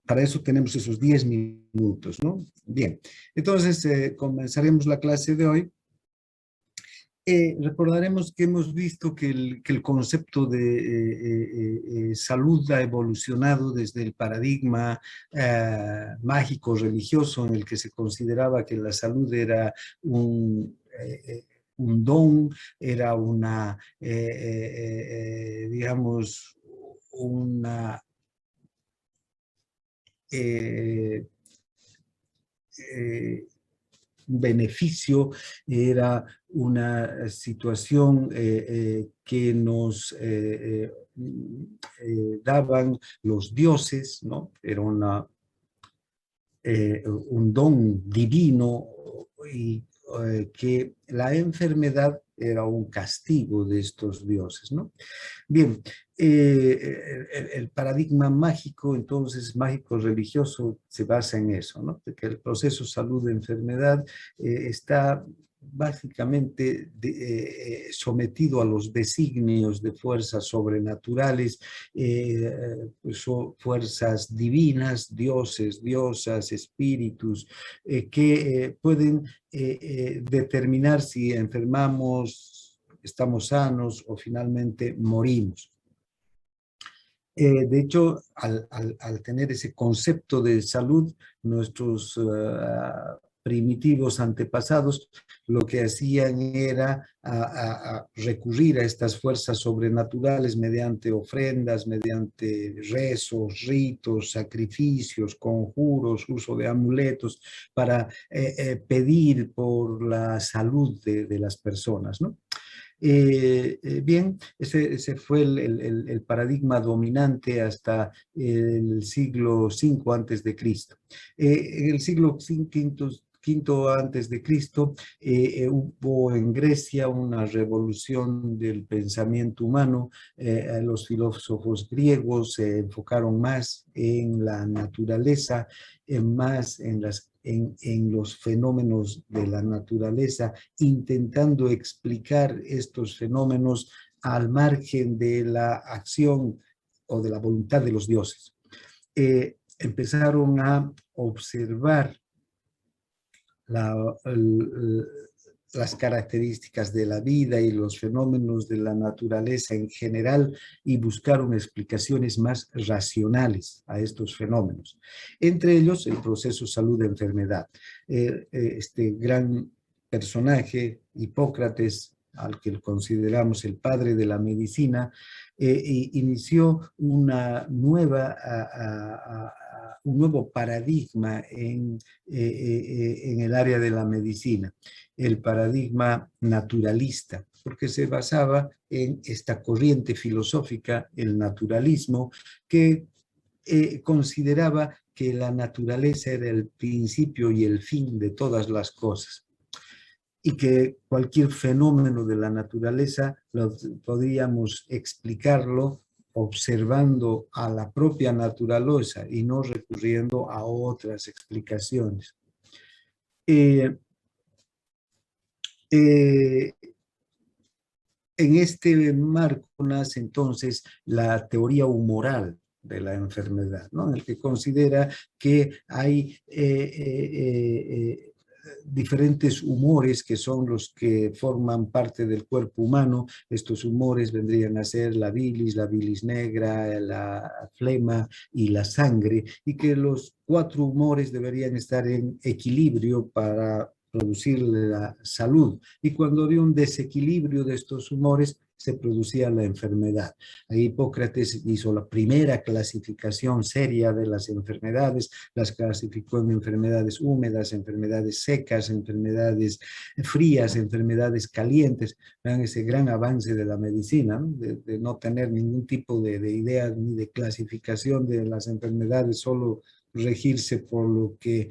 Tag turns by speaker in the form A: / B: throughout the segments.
A: para eso tenemos esos 10 minutos, ¿no? Bien, entonces comenzaremos la clase de hoy. Recordaremos que hemos visto que el concepto de salud ha evolucionado desde el paradigma mágico religioso en el que se consideraba que la salud era un don, era una, digamos, una un beneficio, era una situación que nos daban los dioses, ¿no? Era un don divino y que la enfermedad era un castigo de estos dioses, ¿no? Bien, el paradigma mágico, entonces, mágico-religioso, se basa en eso, ¿no? De que el proceso salud-enfermedad está básicamente sometido a los designios de fuerzas sobrenaturales, fuerzas divinas, dioses, diosas, espíritus, que pueden determinar si enfermamos, estamos sanos o finalmente morimos. De hecho, al tener ese concepto de salud, nuestros primitivos antepasados lo que hacían era a recurrir a estas fuerzas sobrenaturales mediante ofrendas, mediante rezos, ritos, sacrificios, conjuros, uso de amuletos, para pedir por la salud de las personas, ¿no? Bien, ese fue el paradigma dominante hasta el siglo V antes de Cristo. En el siglo V antes de Cristo hubo en Grecia una revolución del pensamiento humano. Los filósofos griegos se enfocaron más en la naturaleza, más en los fenómenos de la naturaleza, intentando explicar estos fenómenos al margen de la acción o de la voluntad de los dioses. Empezaron a observar las características de la vida y los fenómenos de la naturaleza en general y buscaron explicaciones más racionales a estos fenómenos. Entre ellos, el proceso salud-enfermedad. Este gran personaje, Hipócrates, al que consideramos el padre de la medicina, inició una un nuevo paradigma en el área de la medicina, el paradigma naturalista, porque se basaba en esta corriente filosófica, el naturalismo, que consideraba que la naturaleza era el principio y el fin de todas las cosas, y que cualquier fenómeno de la naturaleza podríamos explicarlo observando a la propia naturaleza y no recurriendo a otras explicaciones. En este marco nace entonces la teoría humoral de la enfermedad, ¿no? En el que considera que hay diferentes humores que son los que forman parte del cuerpo humano. Estos humores vendrían a ser la bilis negra, la flema y la sangre, y que los 4 humores deberían estar en equilibrio para producir la salud. Y cuando había un desequilibrio de estos humores, se producía la enfermedad. Ahí Hipócrates hizo la primera clasificación seria de las enfermedades, las clasificó en enfermedades húmedas, enfermedades secas, enfermedades frías, enfermedades calientes. Vean ese gran avance de la medicina, ¿no? De no tener ningún tipo de idea ni de clasificación de las enfermedades, solo regirse por lo que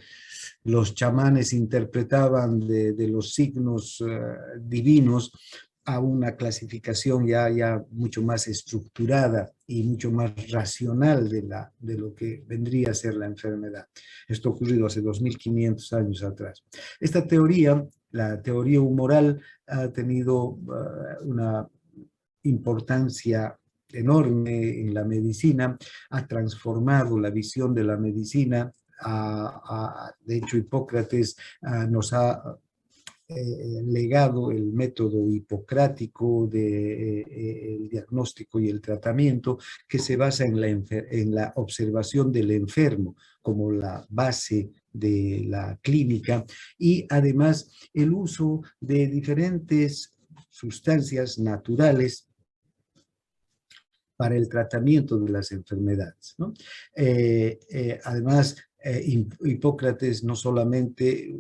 A: los chamanes interpretaban de los signos divinos, a una clasificación ya mucho más estructurada y mucho más racional de lo que vendría a ser la enfermedad. Esto ha ocurrido hace 2500 años atrás. Esta teoría, la teoría humoral, ha tenido una importancia enorme en la medicina, ha transformado la visión de la medicina. De hecho, Hipócrates nos ha legado el método hipocrático de el diagnóstico y el tratamiento, que se basa en la observación del enfermo como la base de la clínica, y además el uso de diferentes sustancias naturales para el tratamiento de las enfermedades, ¿no? Además, Hipócrates no solamente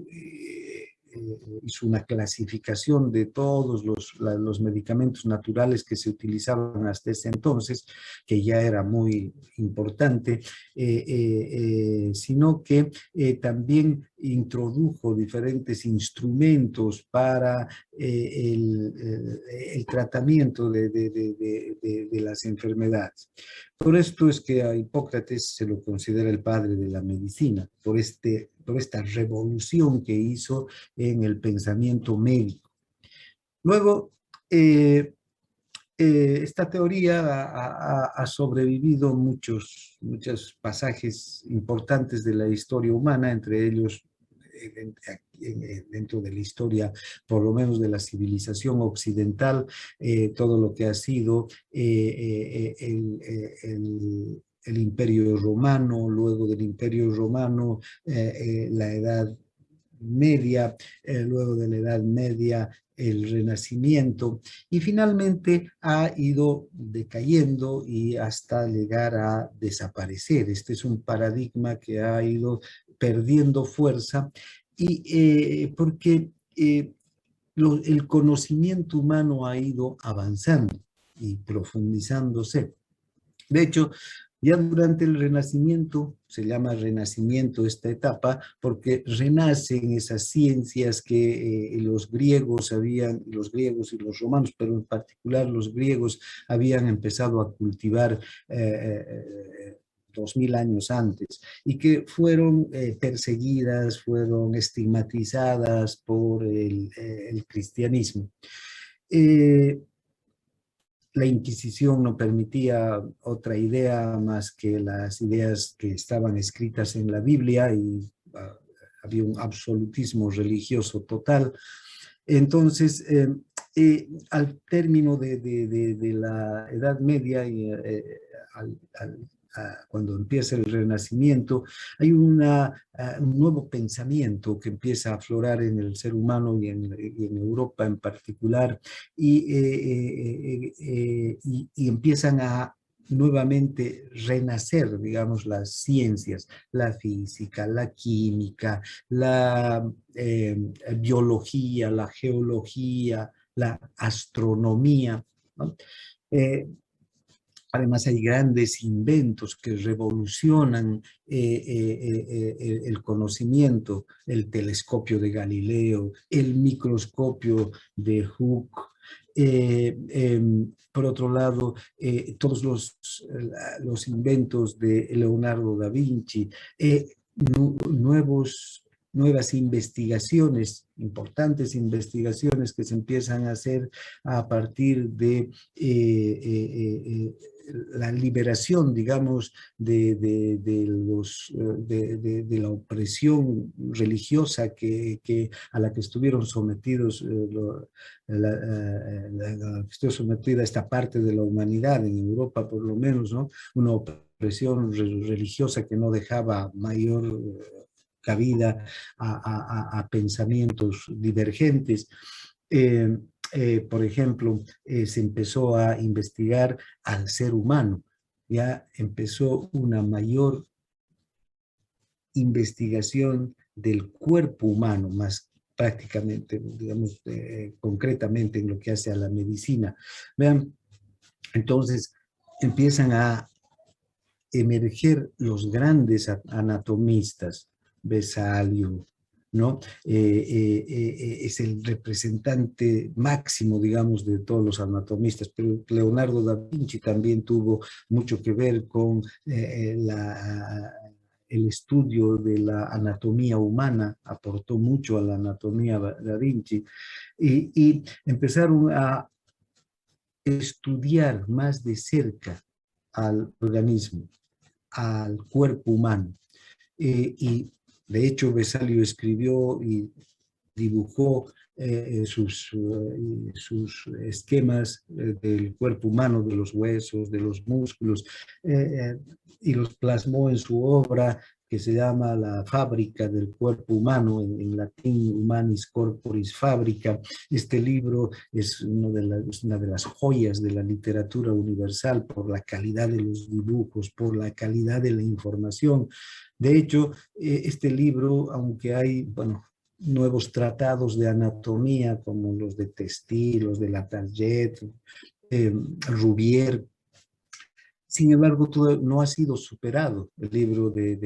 A: hizo una clasificación de todos los medicamentos naturales que se utilizaban hasta ese entonces, que ya era muy importante, sino que también introdujo diferentes instrumentos para el tratamiento de las enfermedades. Por esto es que a Hipócrates se lo considera el padre de la medicina, por esta revolución que hizo en el pensamiento médico. Luego, esta teoría ha sobrevivido muchos pasajes importantes de la historia humana, entre ellos dentro de la historia, por lo menos de la civilización occidental, todo lo que ha sido el Imperio Romano, luego del Imperio Romano, la Edad Media, luego de la Edad Media, el Renacimiento, y finalmente ha ido decayendo y hasta llegar a desaparecer. Este es un paradigma que ha ido perdiendo fuerza, y porque el conocimiento humano ha ido avanzando y profundizándose. De hecho, ya durante el Renacimiento, se llama Renacimiento esta etapa, porque renacen esas ciencias que los griegos y los romanos, pero en particular los griegos, habían empezado a cultivar 2000 años antes, y que fueron perseguidas, fueron estigmatizadas por el cristianismo. La Inquisición no permitía otra idea más que las ideas que estaban escritas en la Biblia, y había un absolutismo religioso total. Entonces, al término de la Edad Media y cuando empieza el Renacimiento, hay un nuevo pensamiento que empieza a aflorar en el ser humano y en Europa en particular, y empiezan a nuevamente renacer, digamos, las ciencias, la física, la química, la biología, la geología, la astronomía, ¿no? Además, hay grandes inventos que revolucionan el conocimiento: el telescopio de Galileo, el microscopio de Hooke. Por otro lado, todos los inventos de Leonardo da Vinci, nuevas investigaciones, importantes investigaciones que se empiezan a hacer a partir de la liberación, digamos, de la opresión religiosa a la que estuvieron sometidos, estuvo sometida esta parte de la humanidad, en Europa por lo menos, ¿no? Una opresión religiosa que no dejaba mayor cabida a pensamientos divergentes. Por ejemplo, se empezó a investigar al ser humano, ya empezó una mayor investigación del cuerpo humano, más prácticamente, digamos, concretamente en lo que hace a la medicina. Vean, entonces empiezan a emerger los grandes anatomistas. Vesalio, ¿no? Es el representante máximo, digamos, de todos los anatomistas, pero Leonardo da Vinci también tuvo mucho que ver con el estudio de la anatomía humana, aportó mucho a la anatomía da Vinci, y empezaron a estudiar más de cerca al organismo, al cuerpo humano. Y de hecho Vesalio escribió y dibujó sus esquemas del cuerpo humano, de los huesos, de los músculos, y los plasmó en su obra que se llama La fábrica del cuerpo humano, en latín Humanis Corporis Fabrica. Este libro es una de las joyas de la literatura universal por la calidad de los dibujos, por la calidad de la información. De hecho, este libro, aunque hay, bueno, nuevos tratados de anatomía como los de Testi, los de Latarjet, Rubier. Sin embargo, no ha sido superado el libro de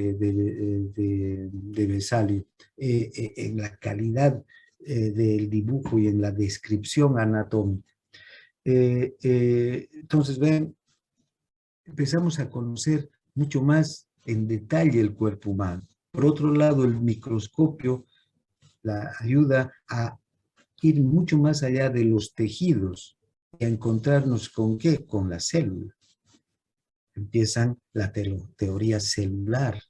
A: Vesalio en la calidad del dibujo y en la descripción anatómica. Entonces, ven, empezamos a conocer mucho más en detalle el cuerpo humano. Por otro lado, el microscopio la ayuda a ir mucho más allá de los tejidos y a encontrarnos con ¿qué? Con la célula. Empiezan la teoría celular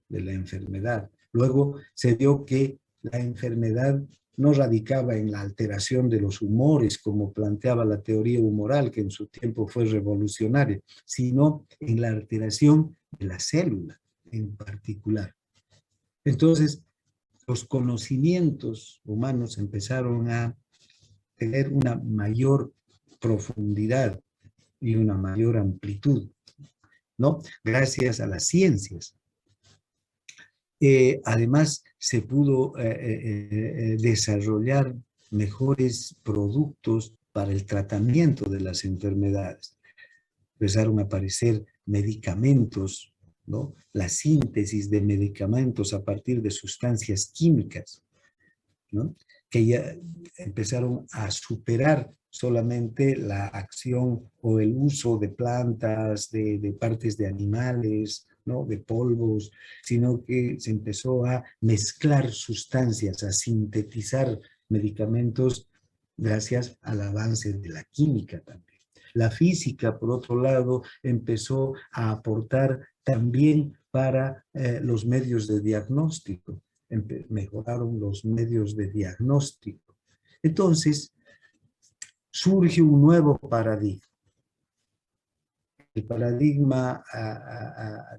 A: de la enfermedad. Luego se dio que la enfermedad no radicaba en la alteración de los humores, como planteaba la teoría humoral, que en su tiempo fue revolucionaria, sino en la alteración de la célula en particular. Entonces, los conocimientos humanos empezaron a tener una mayor profundidad y una mayor amplitud, ¿no? Gracias a las ciencias. Además, se pudo desarrollar mejores productos para el tratamiento de las enfermedades. Empezaron a aparecer medicamentos, ¿no? La síntesis de medicamentos a partir de sustancias químicas, ¿no? Que ya empezaron a superar solamente la acción o el uso de plantas, de partes de animales, ¿no? De polvos, sino que se empezó a mezclar sustancias, a sintetizar medicamentos gracias al avance de la química también. La física, por otro lado, empezó a aportar también para los medios de diagnóstico. Mejoraron los medios de diagnóstico. Entonces, surge un nuevo paradigma. El paradigma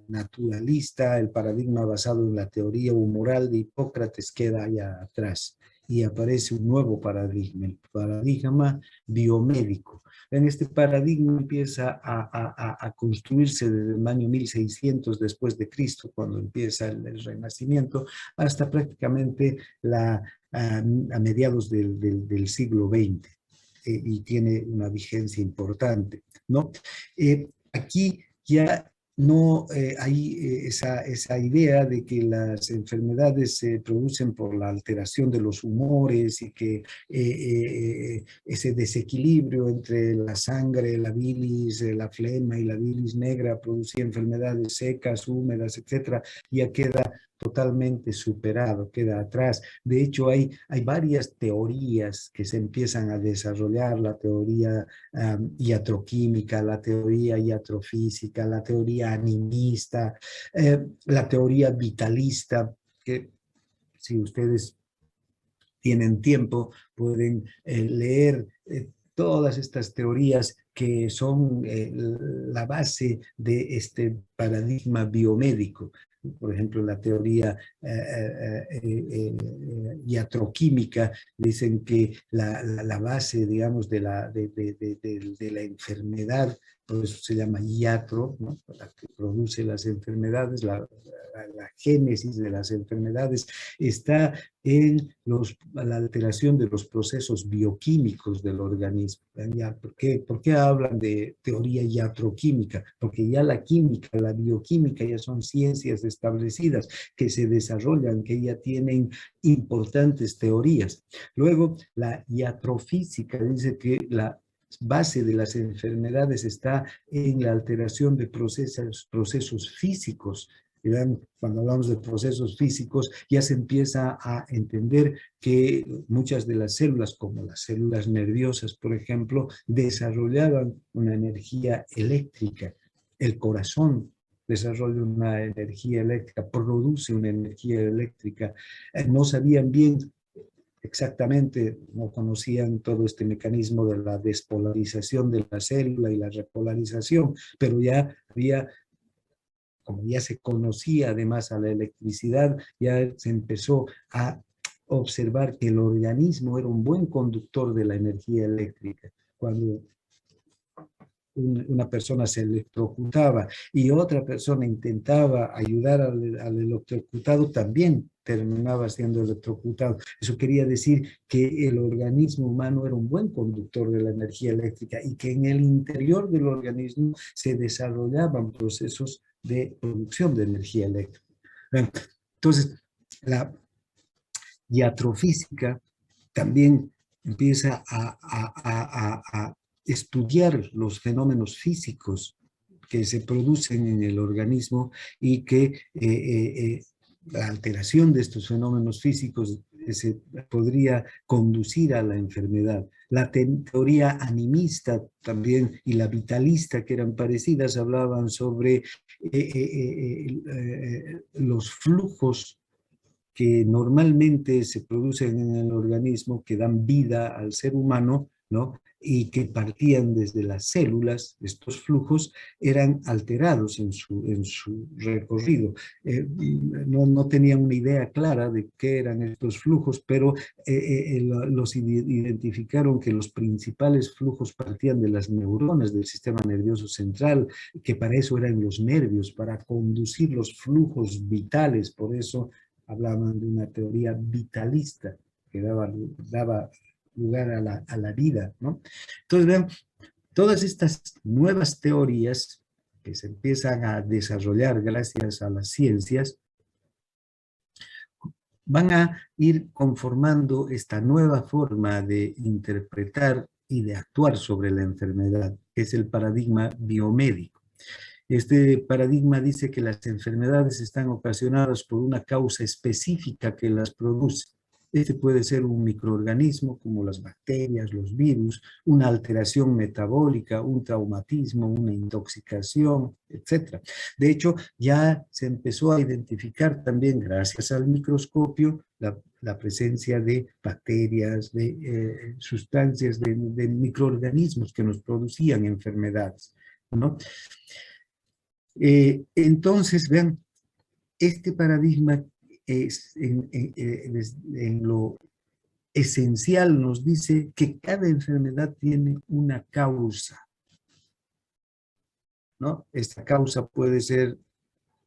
A: naturalista, el paradigma basado en la teoría humoral de Hipócrates queda allá atrás y aparece un nuevo paradigma, el paradigma biomédico. En este paradigma empieza a construirse desde el año 1600 después de Cristo, cuando empieza el Renacimiento, hasta prácticamente a mediados del siglo XX. Y tiene una vigencia importante, ¿no? Aquí ya no hay esa idea de que las enfermedades se producen por la alteración de los humores y que ese desequilibrio entre la sangre, la bilis, la flema y la bilis negra producía enfermedades secas, húmedas, etcétera, ya queda totalmente superado, queda atrás. De hecho, hay varias teorías que se empiezan a desarrollar, la teoría iatroquímica, la teoría iatrofísica, la teoría animista, la teoría vitalista, que si ustedes tienen tiempo pueden leer todas estas teorías que son la base de este paradigma biomédico. Por ejemplo, la teoría iatroquímica dicen que la base, digamos, de la enfermedad, por eso se llama iatro, ¿no? La que produce las enfermedades, la génesis de las enfermedades está en la alteración de los procesos bioquímicos del organismo. ¿Por qué hablan de teoría iatroquímica? Porque ya la química, la bioquímica ya son ciencias establecidas que se desarrollan, que ya tienen importantes teorías. Luego, la iatrofísica dice que la base de las enfermedades está en la alteración de procesos físicos Cuando hablamos de procesos físicos, ya se empieza a entender que muchas de las células, como las células nerviosas, por ejemplo, desarrollaban una energía eléctrica. El corazón desarrolla una energía eléctrica, produce una energía eléctrica. No sabían bien exactamente, no conocían todo este mecanismo de la despolarización de la célula y la repolarización, pero ya había, como ya se conocía además a la electricidad, ya se empezó a observar que el organismo era un buen conductor de la energía eléctrica. Cuando una persona se electrocutaba y otra persona intentaba ayudar al electrocutado, también terminaba siendo electrocutado. Eso quería decir que el organismo humano era un buen conductor de la energía eléctrica y que en el interior del organismo se desarrollaban procesos de producción de energía eléctrica. Entonces, la iatrofísica también empieza a estudiar los fenómenos físicos que se producen en el organismo y que la alteración de estos fenómenos físicos se podría conducir a la enfermedad. La teoría animista también y la vitalista, que eran parecidas, hablaban sobre los flujos que normalmente se producen en el organismo, que dan vida al ser humano, ¿no? Y que partían desde las células, estos flujos eran alterados en su recorrido. No tenían una idea clara de qué eran estos flujos, pero los identificaron que los principales flujos partían de las neuronas del sistema nervioso central, que para eso eran los nervios, para conducir los flujos vitales. Por eso hablaban de una teoría vitalista que daba lugar a la vida, ¿no? Entonces, vean, todas estas nuevas teorías que se empiezan a desarrollar gracias a las ciencias van a ir conformando esta nueva forma de interpretar y de actuar sobre la enfermedad, que es el paradigma biomédico. Este paradigma dice que las enfermedades están ocasionadas por una causa específica que las produce. Este puede ser un microorganismo como las bacterias, los virus, una alteración metabólica, un traumatismo, una intoxicación, etc. De hecho, ya se empezó a identificar también, gracias al microscopio, la presencia de bacterias, de sustancias, de microorganismos que nos producían enfermedades, ¿no? Entonces, vean, este paradigma es en lo esencial nos dice que cada enfermedad tiene una causa, ¿no? Esta causa puede ser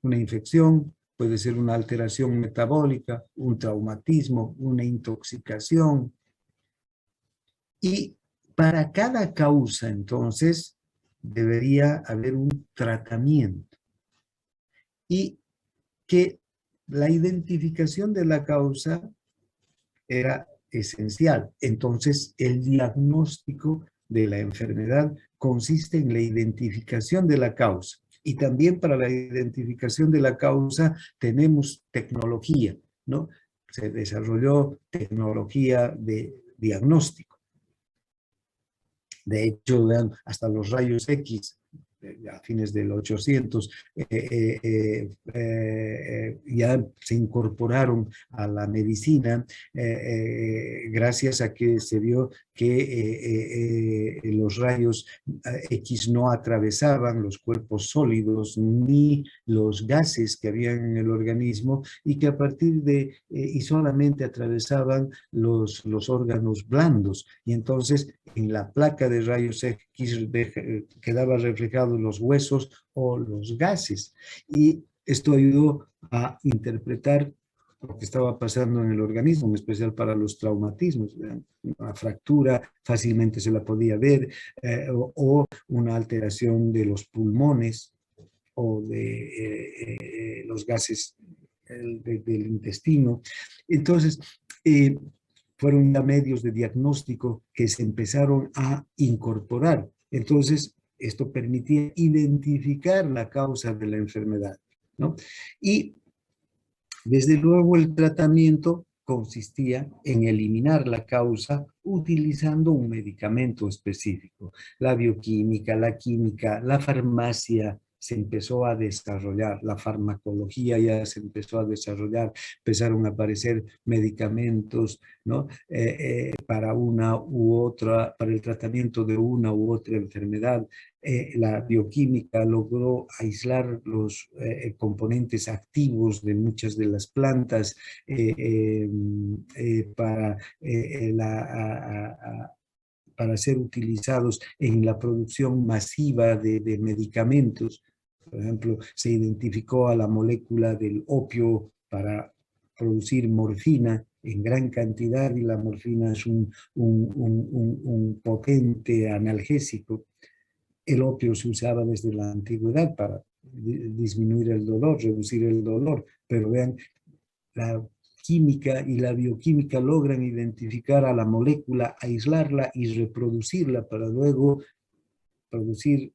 A: una infección, puede ser una alteración metabólica, un traumatismo, una intoxicación. Y para cada causa, entonces, debería haber un tratamiento. Y que la identificación de la causa era esencial. Entonces, el diagnóstico de la enfermedad consiste en la identificación de la causa. Y también para la identificación de la causa tenemos tecnología, ¿no? Se desarrolló tecnología de diagnóstico. De hecho, vean, hasta los rayos X a fines del 800, ya se incorporaron a la medicina gracias a que se vio que los rayos X no atravesaban los cuerpos sólidos ni los gases que habían en el organismo y que a partir de, y solamente atravesaban los órganos blandos. Y entonces en la placa de rayos X quedaba reflejado los huesos o los gases. Y esto ayudó a interpretar lo que estaba pasando en el organismo, en especial para los traumatismos. Una fractura fácilmente se la podía ver, o una alteración de los pulmones o de los gases del intestino. Entonces, fueron ya medios de diagnóstico que se empezaron a incorporar. Entonces, esto permitía identificar la causa de la enfermedad. ¿no? Y desde luego el tratamiento consistía en eliminar la causa utilizando un medicamento específico. La bioquímica, la química, la farmacia se empezó a desarrollar, la farmacología ya se empezó a desarrollar, empezaron a aparecer medicamentos, ¿no? Para una u otra, para el tratamiento de una u otra enfermedad. La bioquímica logró aislar los componentes activos de muchas de las plantas para, para ser utilizados en la producción masiva de medicamentos. Por ejemplo, se identificó a la molécula del opio para producir morfina en gran cantidad, y la morfina es un potente analgésico. El opio se usaba desde la antigüedad para disminuir el dolor, reducir el dolor, pero vean, la química y la bioquímica logran identificar a la molécula, aislarla y reproducirla para luego producir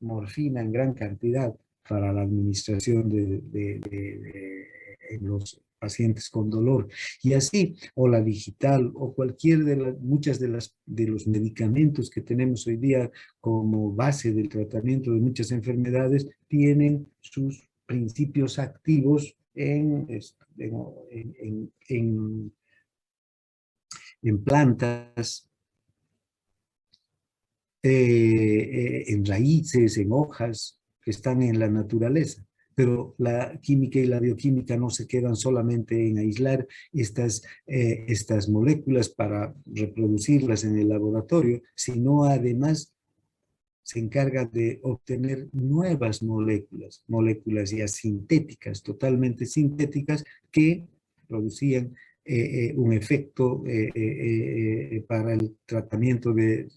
A: morfina en gran cantidad para la administración en los pacientes con dolor. Y así, o la digital, o cualquier de las, muchas de los medicamentos que tenemos hoy día como base del tratamiento de muchas enfermedades, tienen sus principios activos en plantas, en raíces, en hojas que están en la naturaleza. Pero la química y la bioquímica no se quedan solamente en aislar estas moléculas para reproducirlas en el laboratorio, sino además se encarga de obtener nuevas moléculas, moléculas ya sintéticas, totalmente sintéticas, que producían un efecto para el tratamiento de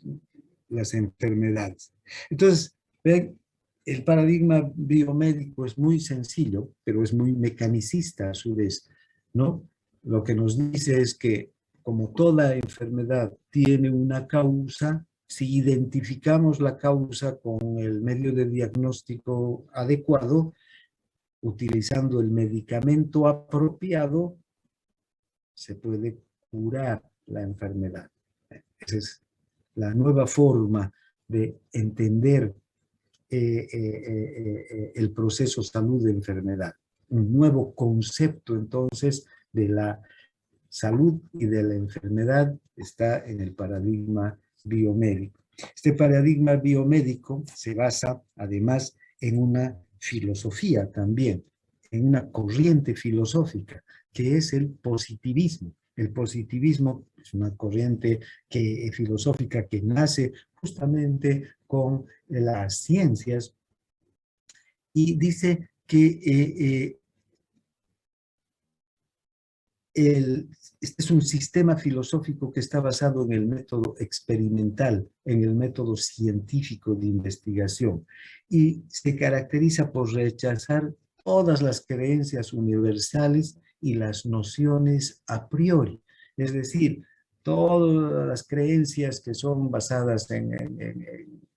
A: las enfermedades. Entonces, ven, el paradigma biomédico es muy sencillo, pero es muy mecanicista a su vez, ¿no? Lo que nos dice es que como toda enfermedad tiene una causa, si identificamos la causa con el medio de diagnóstico adecuado, utilizando el medicamento apropiado, se puede curar la enfermedad. Esa es la nueva forma de entender el proceso salud-enfermedad. Un nuevo concepto, entonces, de la salud y de la enfermedad está en el paradigma biomédico. Este paradigma biomédico se basa, además, en una filosofía también, en una corriente filosófica, que es el positivismo. El positivismo es una corriente filosófica que nace justamente con las ciencias y dice que este es un sistema filosófico que está basado en el método experimental, en el método científico de investigación, y se caracteriza por rechazar todas las creencias universales y las nociones a priori. Es decir, todas las creencias que son basadas en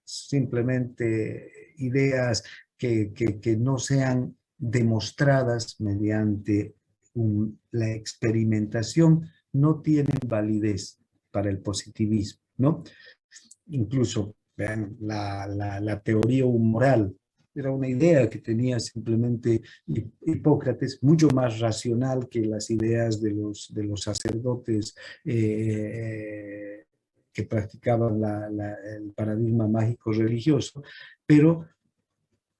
A: simplemente ideas que no sean demostradas mediante la experimentación, no tienen validez para el positivismo, ¿no? Incluso, vean, la teoría humoral era una idea que tenía simplemente Hipócrates, mucho más racional que las ideas de los sacerdotes que practicaban el paradigma mágico religioso, pero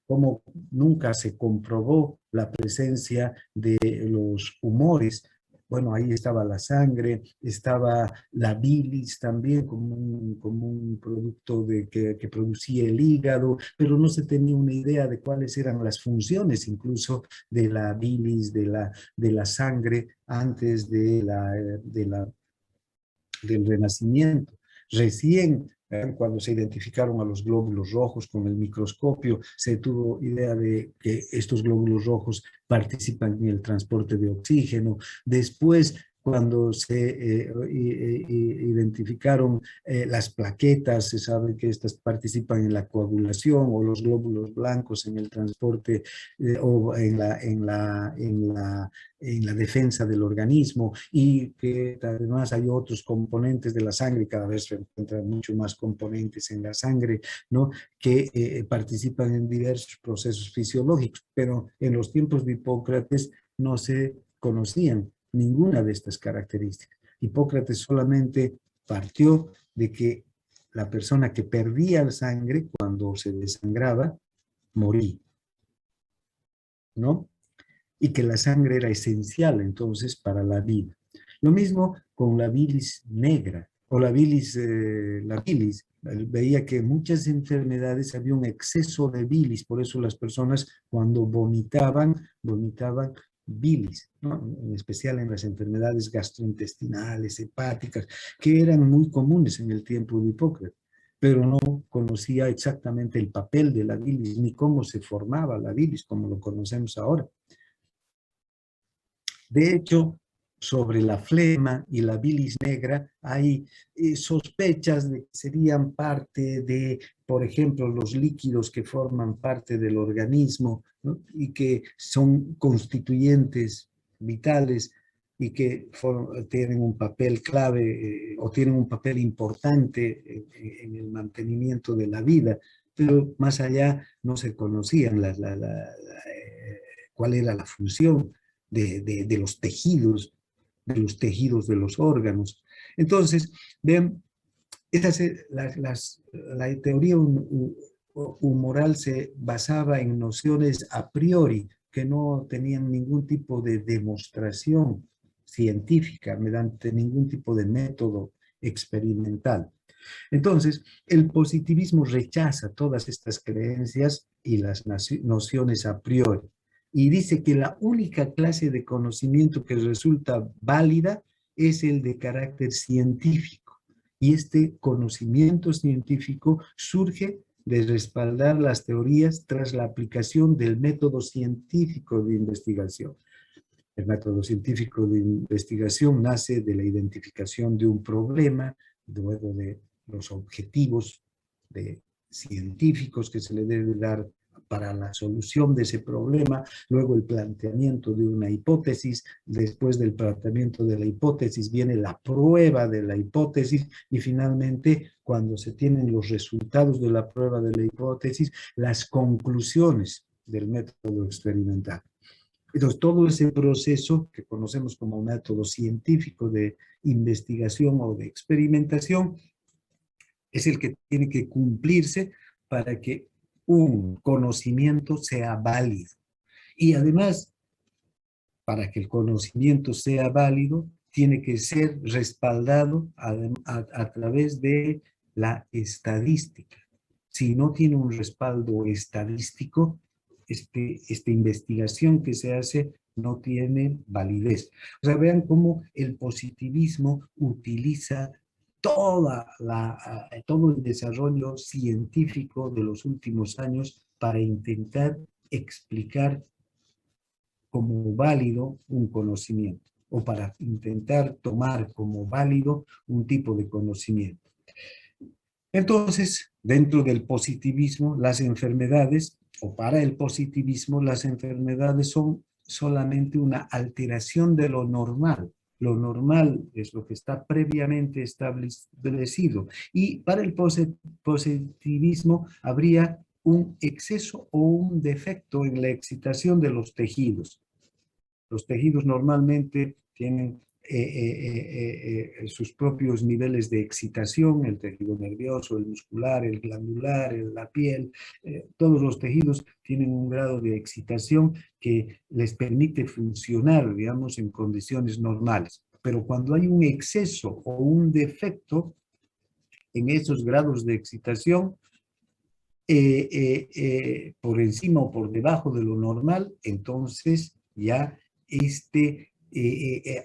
A: como nunca se comprobó la presencia de los humores, bueno, ahí estaba la sangre, estaba la bilis también como un producto que producía el hígado, pero no se tenía una idea de cuáles eran las funciones incluso de la bilis, de la sangre antes del Renacimiento. Recién, cuando se identificaron a los glóbulos rojos con el microscopio, se tuvo idea de que estos glóbulos rojos participan en el transporte de oxígeno. Después, cuando se identificaron las plaquetas, se sabe que estas participan en la coagulación, o los glóbulos blancos en el transporte o en la defensa del organismo, y que además hay otros componentes de la sangre, cada vez se encuentran mucho más componentes en la sangre, ¿no? Que participan en diversos procesos fisiológicos, pero en los tiempos de Hipócrates no se conocían ninguna de estas características. Hipócrates solamente partió de que la persona que perdía sangre cuando se desangraba moría, ¿no? Y que la sangre era esencial entonces para la vida. Lo mismo con la bilis negra o la bilis. Veía que en muchas enfermedades había un exceso de bilis, por eso las personas cuando vomitaban bilis, ¿no? En especial en las enfermedades gastrointestinales, hepáticas, que eran muy comunes en el tiempo de Hipócrates, pero no conocía exactamente el papel de la bilis ni cómo se formaba la bilis como lo conocemos ahora. De hecho, sobre la flema y la bilis negra hay sospechas de que serían parte de, por ejemplo, los líquidos que forman parte del organismo, ¿no? Y que son constituyentes vitales y que tienen un papel clave o tienen un papel importante en el mantenimiento de la vida, pero más allá no se conocían cuál era la función de los tejidos de los órganos. Entonces, vean, la teoría humoral se basaba en nociones a priori que no tenían ningún tipo de demostración científica mediante ningún tipo de método experimental. Entonces, el positivismo rechaza todas estas creencias y las nociones a priori, y dice que la única clase de conocimiento que resulta válida es el de carácter científico. Y este conocimiento científico surge de respaldar las teorías tras la aplicación del método científico de investigación. El método científico de investigación nace de la identificación de un problema, luego de los objetivos científicos que se le debe dar para la solución de ese problema, luego el planteamiento de una hipótesis, después del planteamiento de la hipótesis viene la prueba de la hipótesis, y finalmente, cuando se tienen los resultados de la prueba de la hipótesis, las conclusiones del método experimental. Entonces, todo ese proceso que conocemos como método científico de investigación o de experimentación es el que tiene que cumplirse para que un conocimiento sea válido. Y además, para que el conocimiento sea válido, tiene que ser respaldado a través de la estadística. Si no tiene un respaldo estadístico, esta investigación que se hace no tiene validez. O sea, vean cómo el positivismo utiliza todo el desarrollo científico de los últimos años para intentar explicar como válido un conocimiento, o para intentar tomar como válido un tipo de conocimiento. Entonces, dentro del positivismo, las enfermedades, o para el positivismo, las enfermedades son solamente una alteración de lo normal. Lo normal es lo que está previamente establecido. Y para el positivismo habría un exceso o un defecto en la excitación de los tejidos. Los tejidos normalmente tienen sus propios niveles de excitación, el tejido nervioso, el muscular, el glandular, la piel, todos los tejidos tienen un grado de excitación que les permite funcionar, digamos, en condiciones normales. Pero cuando hay un exceso o un defecto en esos grados de excitación, por encima o por debajo de lo normal, entonces ya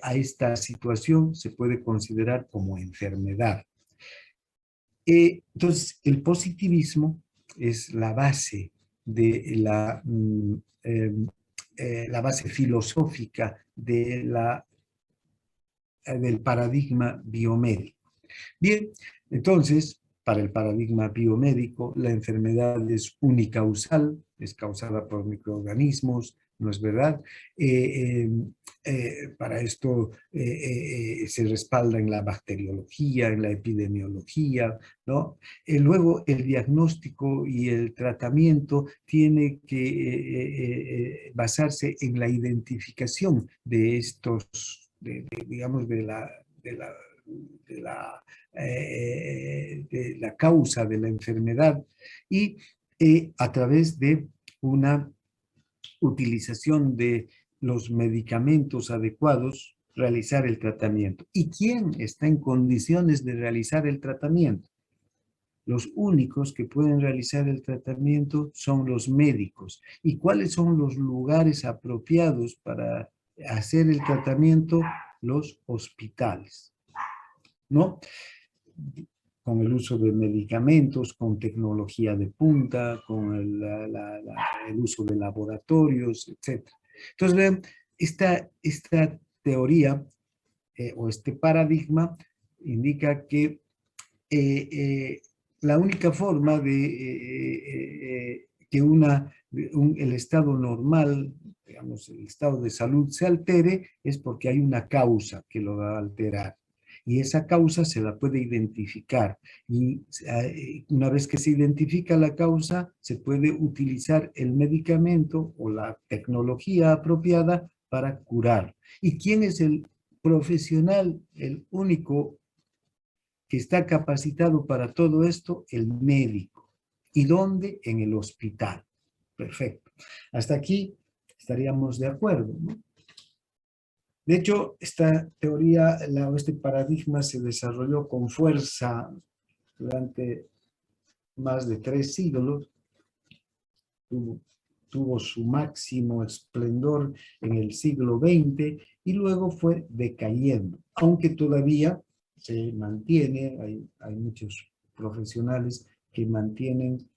A: a esta situación se puede considerar como enfermedad. Entonces, el positivismo es la base de la base filosófica de la del paradigma biomédico. Bien, entonces, para el paradigma biomédico, la enfermedad es unicausal, es causada por microorganismos, ¿no es verdad? Para esto se respalda en la bacteriología, en la epidemiología, ¿no? Luego, el diagnóstico y el tratamiento tiene que basarse en la identificación de estos, digamos, de la de la causa de la enfermedad y a través de una utilización de los medicamentos adecuados realizar el tratamiento. ¿Y quién está en condiciones de realizar el tratamiento? Los únicos que pueden realizar el tratamiento son los médicos. ¿Y cuáles son los lugares apropiados para hacer el tratamiento? Los hospitales, ¿no? Con el uso de medicamentos, con tecnología de punta, con el uso de laboratorios, etc. Entonces, vean, esta teoría o este paradigma indica que la única forma de que el estado normal, digamos, el estado de salud se altere es porque hay una causa que lo va a alterar. Y esa causa se la puede identificar. Y una vez que se identifica la causa, se puede utilizar el medicamento o la tecnología apropiada para curar. ¿Y quién es el profesional, el único que está capacitado para todo esto? El médico. ¿Y dónde? En el hospital. Perfecto. Hasta aquí estaríamos de acuerdo, ¿no? De hecho, esta teoría, este paradigma se desarrolló con fuerza durante más de 3 siglos. Tuvo su máximo esplendor en el siglo XX y luego fue decayendo, aunque todavía se mantiene, hay muchos profesionales que mantienen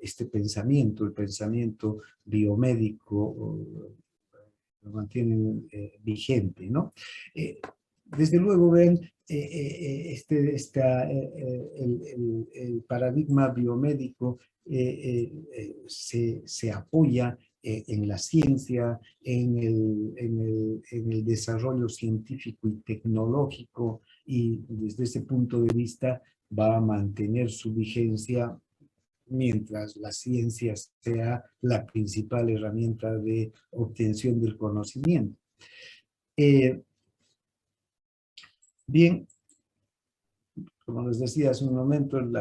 A: este pensamiento, el pensamiento biomédico, lo mantienen vigente, ¿no? Desde luego, ven, el paradigma biomédico se apoya en la ciencia, en el desarrollo científico y tecnológico, y desde ese punto de vista va a mantener su vigencia mientras la ciencia sea la principal herramienta de obtención del conocimiento. Bien, como les decía hace un momento, el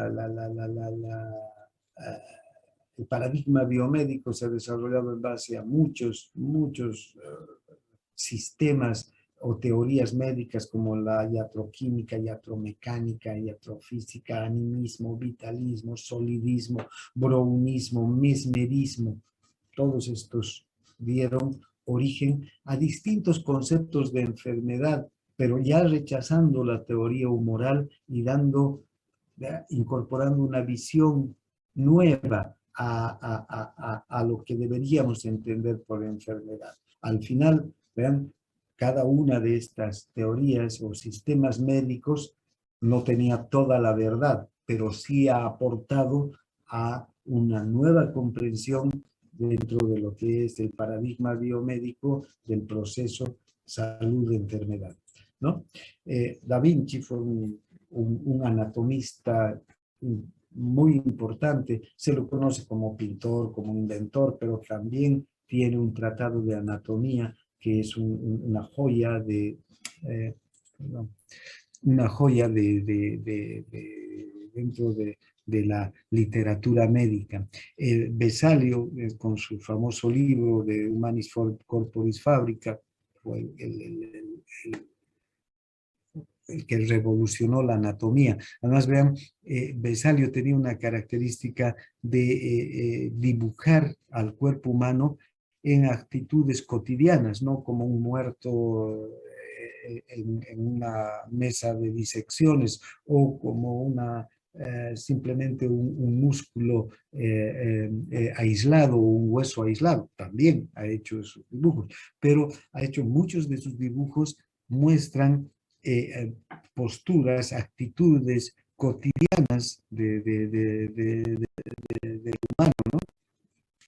A: paradigma biomédico se ha desarrollado en base a muchos sistemas o teorías médicas como la iatroquímica, iatromecánica, iatrofísica, animismo, vitalismo, solidismo, brownismo, mesmerismo. Todos estos dieron origen a distintos conceptos de enfermedad, pero ya rechazando la teoría humoral y incorporando una visión nueva a lo que deberíamos entender por enfermedad. Al final, vean, cada una de estas teorías o sistemas médicos no tenía toda la verdad, pero sí ha aportado a una nueva comprensión dentro de lo que es el paradigma biomédico del proceso salud-enfermedad, ¿no? Da Vinci fue un anatomista muy importante, se lo conoce como pintor, como inventor, pero también tiene un tratado de anatomía que es una joya una joya dentro de la literatura médica. Besalio, con su famoso libro de Humanis Corporis Fabrica, fue el que revolucionó la anatomía. Además, vean, Besalio tenía una característica de dibujar al cuerpo humano en actitudes cotidianas, no como un muerto en una mesa de disecciones o como simplemente un músculo aislado, un hueso aislado. También ha hecho esos dibujos, pero ha hecho muchos de sus dibujos muestran posturas, actitudes cotidianas del humano, ¿no?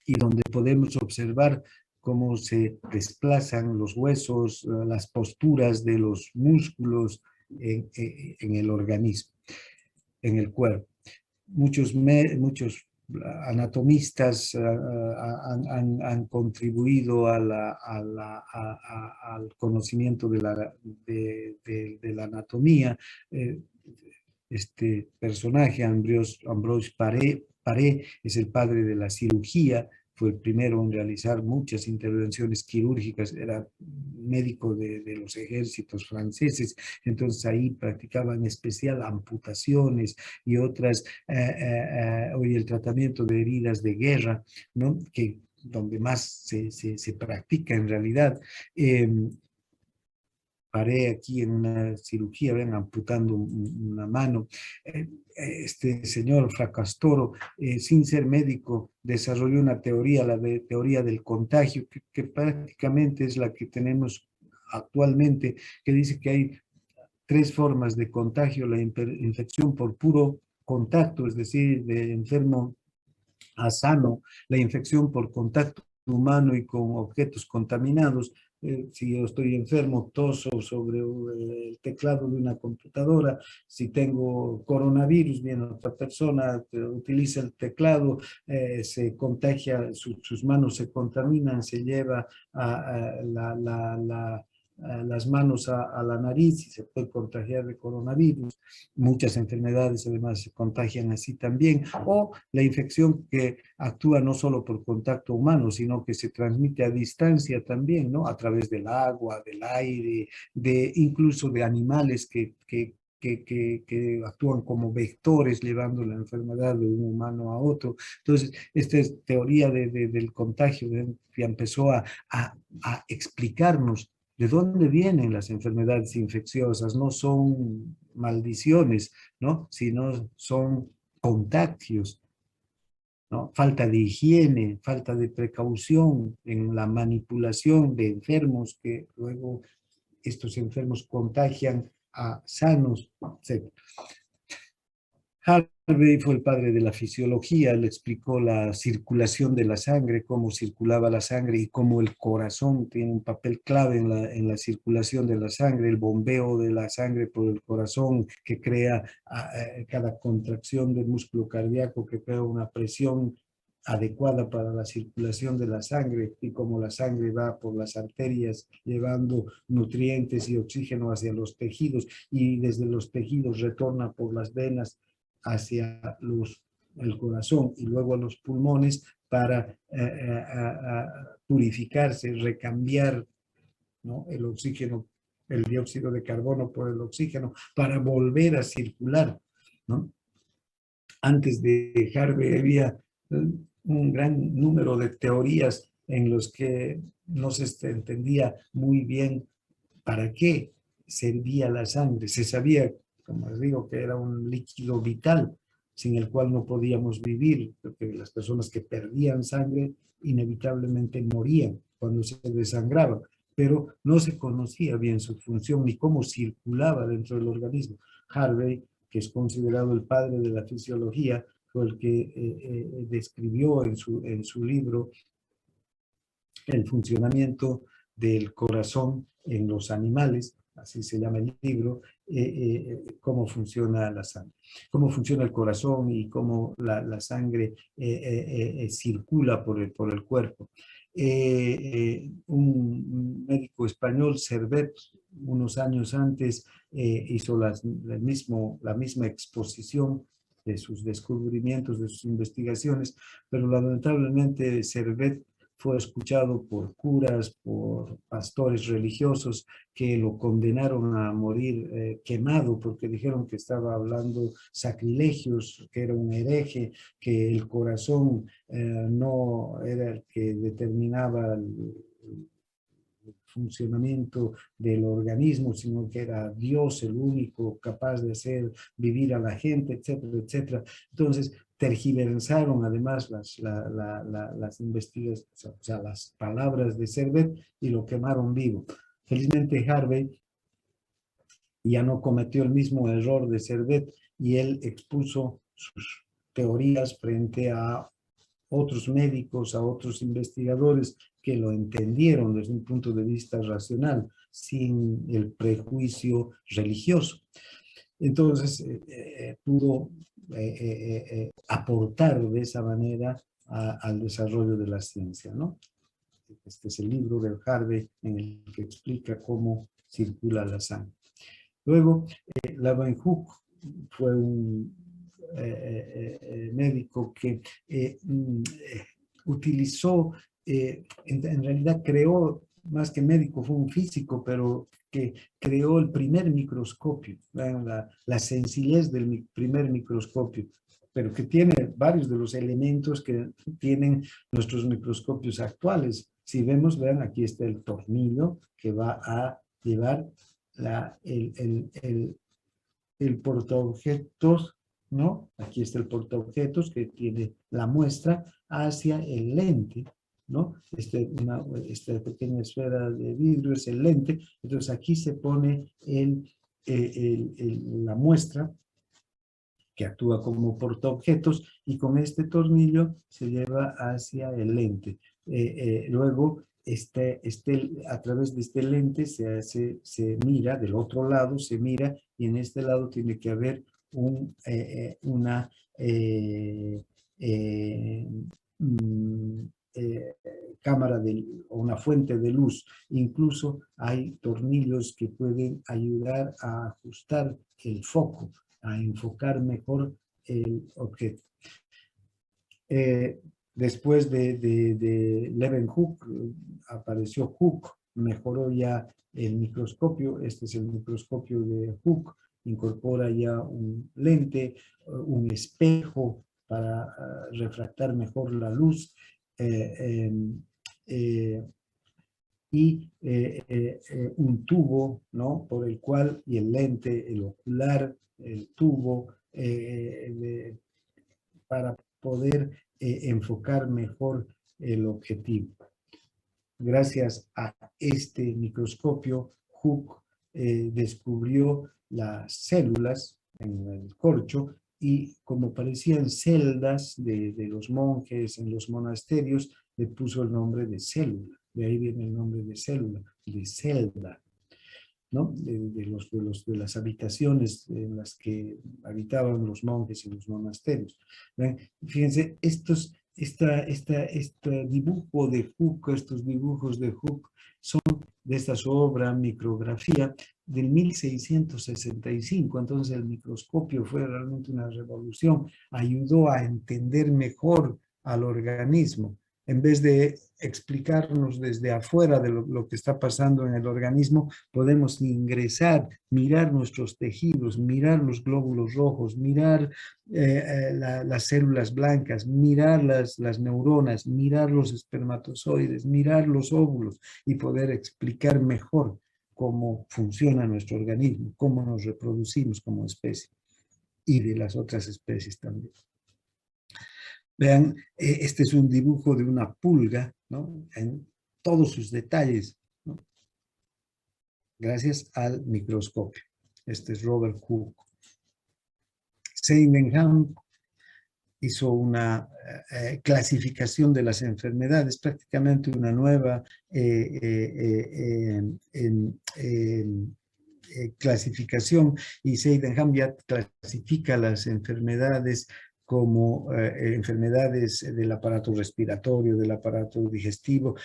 A: Y donde podemos observar cómo se desplazan los huesos, las posturas de los músculos en el organismo, en el cuerpo. Muchos anatomistas han contribuido al conocimiento de la anatomía. Este personaje, Ambroise Paré, es el padre de la cirugía, fue el primero en realizar muchas intervenciones quirúrgicas, era médico de los ejércitos franceses, entonces ahí practicaba en especial amputaciones y otras, y el tratamiento de heridas de guerra, ¿no? Que donde más se practica en realidad. Paré aquí en una cirugía, ven, amputando una mano. Este señor Fracastoro, sin ser médico, desarrolló una teoría, teoría del contagio, que prácticamente es la que tenemos actualmente, que dice que hay tres formas de contagio: la infección por puro contacto, es decir, de enfermo a sano, la infección por contacto humano y con objetos contaminados. Si yo estoy enfermo, toso sobre el teclado de una computadora. Si tengo coronavirus, viene otra persona, utiliza el teclado, se contagia, sus manos se contaminan, se lleva las manos a la nariz y se puede contagiar de coronavirus. Muchas enfermedades además se contagian así también. O la infección que actúa no solo por contacto humano, sino que se transmite a distancia también, ¿no? A través del agua, del aire, incluso de animales que actúan como vectores llevando la enfermedad de un humano a otro. Entonces, esta es teoría del contagio que empezó a explicarnos de dónde vienen las enfermedades infecciosas. No son maldiciones, ¿no? Sino son contagios, ¿no? Falta de higiene, falta de precaución en la manipulación de enfermos, que luego estos enfermos contagian a sanos, etc. Harvey fue el padre de la fisiología, le explicó la circulación de la sangre, cómo circulaba la sangre y cómo el corazón tiene un papel clave en la circulación de la sangre, el bombeo de la sangre por el corazón que crea cada contracción del músculo cardíaco, que crea una presión adecuada para la circulación de la sangre, y como la sangre va por las arterias llevando nutrientes y oxígeno hacia los tejidos y desde los tejidos retorna por las venas hacia el corazón y luego a los pulmones para purificarse, recambiar, ¿no? El oxígeno, el dióxido de carbono por el oxígeno, para volver a circular, ¿no? Antes de Harvey había un gran número de teorías en los que no se entendía muy bien para qué servía la sangre. Se sabía, como les digo, que era un líquido vital sin el cual no podíamos vivir, porque las personas que perdían sangre inevitablemente morían cuando se desangraban, pero no se conocía bien su función ni cómo circulaba dentro del organismo. Harvey, que es considerado el padre de la fisiología, fue el que describió en su libro el funcionamiento del corazón en los animales, así se llama el libro, cómo funciona la sangre, cómo funciona el corazón y cómo la sangre circula por el cuerpo. Un médico español, Servet, unos años antes, hizo la misma exposición de sus descubrimientos, de sus investigaciones, pero lamentablemente Servet fue escuchado por curas, por pastores religiosos que lo condenaron a morir quemado porque dijeron que estaba hablando sacrilegios, que era un hereje, que el corazón no era el que determinaba funcionamiento del organismo, sino que era Dios el único capaz de hacer vivir a la gente, etcétera, etcétera. Entonces, tergiversaron además las investigaciones, o sea, las palabras de Servet y lo quemaron vivo. Felizmente Harvey ya no cometió el mismo error de Servet y él expuso sus teorías frente a otros médicos, a otros investigadores que lo entendieron desde un punto de vista racional, sin el prejuicio religioso. Entonces, pudo aportar de esa manera al desarrollo de la ciencia, ¿no? Este es el libro de Harvey en el que explica cómo circula la sangre. Luego, Leeuwenhoek fue un médico que utilizó, en realidad creó, más que médico, fue un físico, pero que creó el primer microscopio, la sencillez del primer microscopio, pero que tiene varios de los elementos que tienen nuestros microscopios actuales. Si vemos, vean, aquí está el tornillo que va a llevar el portaobjetos, ¿no? Aquí está el portaobjetos que tiene la muestra hacia el lente, ¿no? Esta pequeña esfera de vidrio es el lente, entonces aquí se pone la muestra que actúa como portaobjetos y con este tornillo se lleva hacia el lente. Luego, a través de este lente se mira, del otro lado se mira y en este lado tiene que haber una cámara o una fuente de luz. Incluso hay tornillos que pueden ayudar a ajustar el foco, a enfocar mejor el objeto. Después de Leeuwenhoek apareció Hooke, mejoró ya el microscopio. Este es el microscopio de Hooke, incorpora ya un lente, un espejo para refractar mejor la luz, y un tubo, ¿no? Por el cual, y el lente, el ocular, el tubo, para poder enfocar mejor el objetivo. Gracias a este microscopio, Hooke descubrió las células en el corcho y como parecían celdas de los monjes en los monasterios, le puso el nombre de célula. De ahí viene el nombre de célula, de celda, ¿no? De las habitaciones en las que habitaban los monjes en los monasterios. ¿Ven? Fíjense, este dibujo de Hooke, estos dibujos de Hooke son de esta su obra Micrografía del 1665. Entonces el microscopio fue realmente una revolución, ayudó a entender mejor al organismo. En vez de explicarnos desde afuera de lo que está pasando en el organismo, podemos ingresar, mirar nuestros tejidos, mirar los glóbulos rojos, mirar las células blancas, mirar las neuronas, mirar los espermatozoides, mirar los óvulos y poder explicar mejor cómo funciona nuestro organismo, cómo nos reproducimos como especie y de las otras especies también. Vean, este es un dibujo de una pulga, ¿no? En todos sus detalles, ¿no? Gracias al microscopio. Este es Robert Hooke. Sydenham hizo una clasificación de las enfermedades, prácticamente una nueva clasificación, y Sydenham ya clasifica las enfermedades como enfermedades del aparato respiratorio, del aparato digestivo.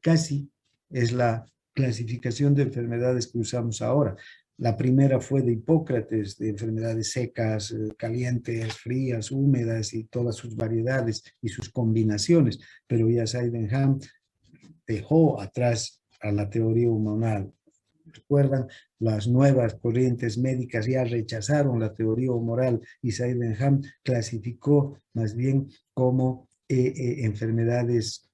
A: Casi es la clasificación de enfermedades que usamos ahora. La primera fue de Hipócrates, de enfermedades secas, calientes, frías, húmedas y todas sus variedades y sus combinaciones, pero ya Sydenham dejó atrás a la teoría humoral. Recuerdan, las nuevas corrientes médicas ya rechazaron la teoría humoral y Sydenham clasificó más bien como enfermedades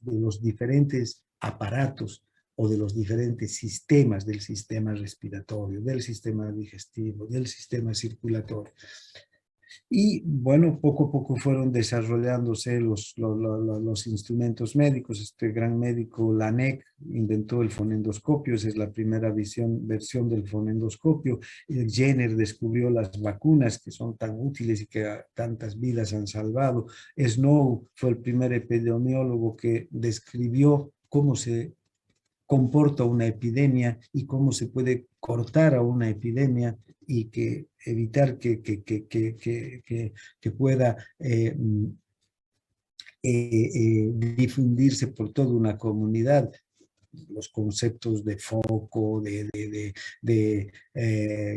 A: de los diferentes aparatos o de los diferentes sistemas del sistema respiratorio, del sistema digestivo, del sistema circulatorio. Y bueno, poco a poco fueron desarrollándose los instrumentos médicos. Este gran médico, Laennec, inventó el fonendoscopio, esa es la primera versión del fonendoscopio. Jenner descubrió las vacunas que son tan útiles y que tantas vidas han salvado. Snow fue el primer epidemiólogo que describió cómo se comporta una epidemia y cómo se puede cortar a una epidemia y que evitar que pueda difundirse por toda una comunidad. Los conceptos de foco, de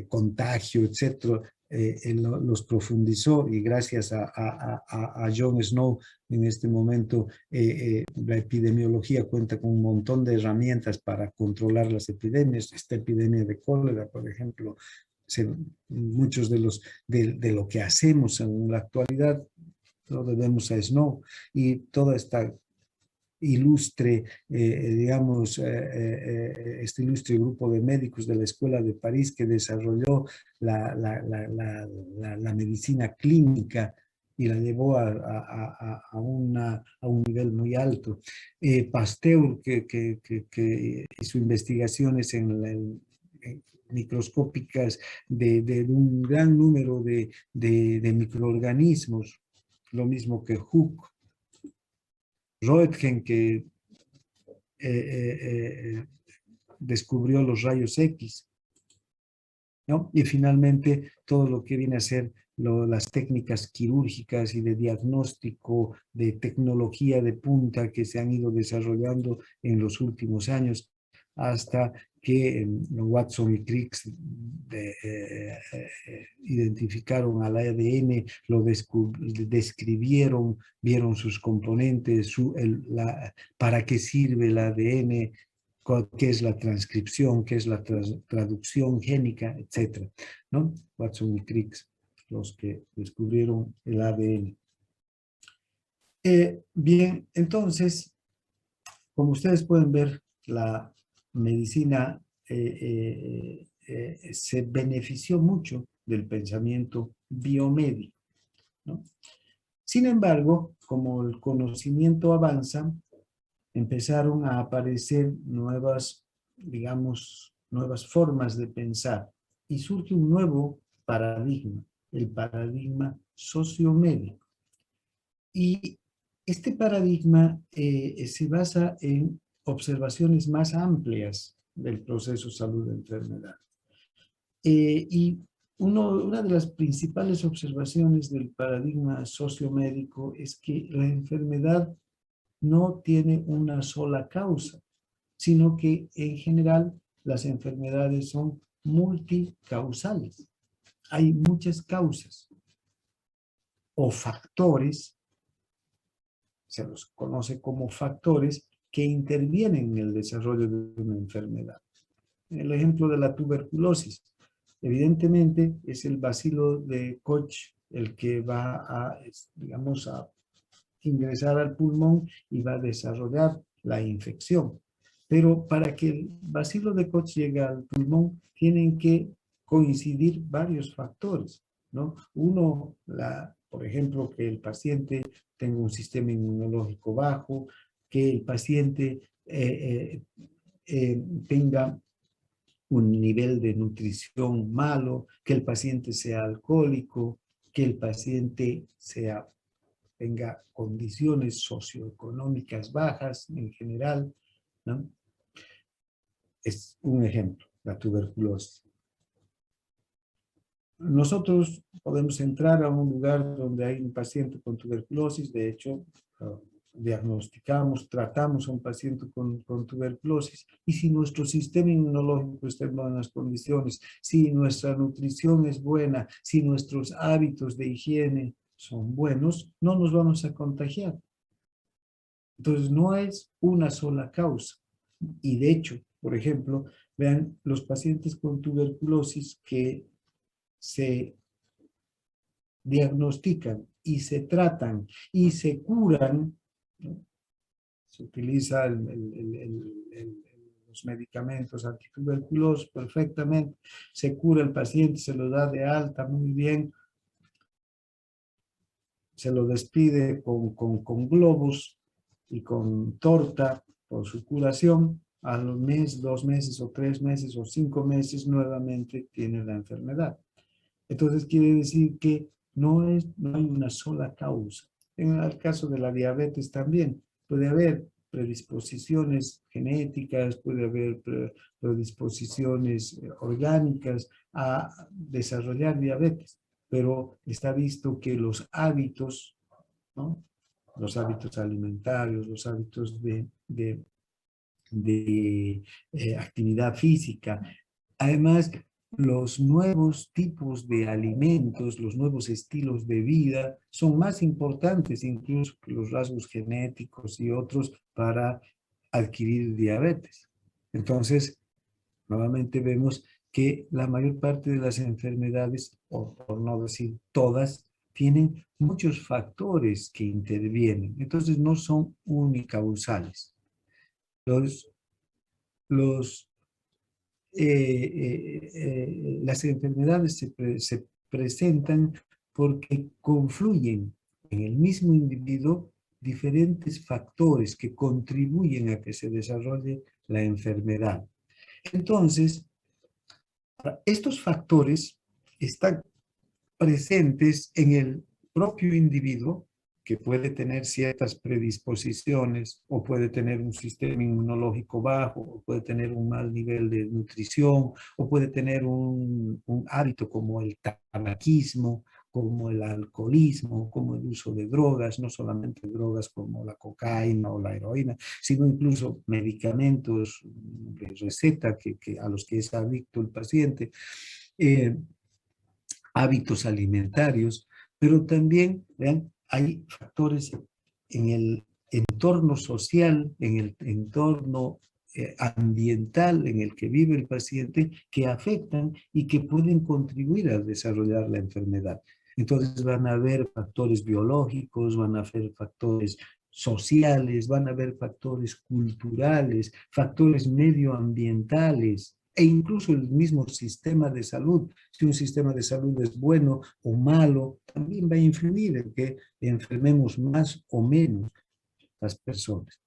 A: contagio, etcétera, los profundizó y gracias a John Snow en este momento la epidemiología cuenta con un montón de herramientas para controlar las epidemias. Esta epidemia de cólera, por ejemplo, muchos de lo que hacemos en la actualidad lo debemos a Snow y toda esta ilustre, digamos, este ilustre grupo de médicos de la Escuela de París que desarrolló la medicina clínica y la llevó a un nivel muy alto. Pasteur, que hizo investigaciones microscópicas de un gran número de microorganismos, lo mismo que Hooke, Roentgen, que descubrió los rayos X, ¿no? Y finalmente todo lo que viene a ser las técnicas quirúrgicas y de diagnóstico, de tecnología de punta que se han ido desarrollando en los últimos años, hasta que Watson y Crick identificaron al ADN, lo describieron, vieron sus componentes, para qué sirve el ADN, qué es la transcripción, qué es la traducción génica, etc., ¿no? Watson y Crick, los que descubrieron el ADN. Bien, entonces, como ustedes pueden ver, la medicina se benefició mucho del pensamiento biomédico, ¿no? Sin embargo, como el conocimiento avanza, empezaron a aparecer nuevas, digamos, nuevas formas de pensar y surge un nuevo paradigma, el paradigma sociomédico. Y este paradigma se basa en observaciones más amplias del proceso salud-enfermedad. Y una de las principales observaciones del paradigma sociomédico es que la enfermedad no tiene una sola causa, sino que en general las enfermedades son multicausales. Hay muchas causas o factores, se los conoce como factores, que intervienen en el desarrollo de una enfermedad. El ejemplo de la tuberculosis. Evidentemente es el bacilo de Koch el que va a, digamos, a ingresar al pulmón y va a desarrollar la infección. Pero para que el bacilo de Koch llegue al pulmón, tienen que coincidir varios factores, ¿no? Uno, por ejemplo, que el paciente tenga un sistema inmunológico bajo, que el paciente tenga un nivel de nutrición malo, que el paciente sea alcohólico, que el paciente tenga condiciones socioeconómicas bajas en general, ¿no? Es un ejemplo, la tuberculosis. Nosotros podemos entrar a un lugar donde hay un paciente con tuberculosis, de hecho, diagnosticamos, tratamos a un paciente con tuberculosis, y si nuestro sistema inmunológico está en buenas condiciones, si nuestra nutrición es buena, si nuestros hábitos de higiene son buenos, no nos vamos a contagiar. Entonces, no es una sola causa. Y de hecho, por ejemplo, vean los pacientes con tuberculosis que se diagnostican y se tratan y se curan, ¿no? Se utiliza los los medicamentos antituberculosos perfectamente, se cura el paciente, se lo da de alta muy bien, se lo despide con globos y con torta por su curación. A los meses, 2 meses o 3 meses o 5 meses nuevamente tiene la enfermedad. Entonces quiere decir que no hay una sola causa. En el caso de la diabetes también puede haber predisposiciones genéticas, puede haber predisposiciones orgánicas a desarrollar diabetes, pero está visto que los hábitos, ¿no? Los hábitos alimentarios, los hábitos de actividad física. Además, los nuevos tipos de alimentos, los nuevos estilos de vida son más importantes incluso que los rasgos genéticos y otros para adquirir diabetes. Entonces, nuevamente vemos que la mayor parte de las enfermedades, o por no decir todas, tienen muchos factores que intervienen. Entonces, no son unicausales. Los, los las enfermedades se presentan porque confluyen en el mismo individuo diferentes factores que contribuyen a que se desarrolle la enfermedad. Entonces, estos factores están presentes en el propio individuo, que puede tener ciertas predisposiciones o puede tener un sistema inmunológico bajo o puede tener un mal nivel de nutrición o puede tener un hábito como el tabaquismo, como el alcoholismo, como el uso de drogas, no solamente drogas como la cocaína o la heroína, sino incluso medicamentos de receta a los que es adicto el paciente, hábitos alimentarios, pero también, vean, hay factores en el entorno social, en el entorno ambiental en el que vive el paciente que afectan y que pueden contribuir a desarrollar la enfermedad. Entonces van a haber factores biológicos, van a haber factores sociales, van a haber factores culturales, factores medioambientales e incluso el mismo sistema de salud. Si un sistema de salud es bueno o malo, también va a influir en que enfermemos más o menos las personas,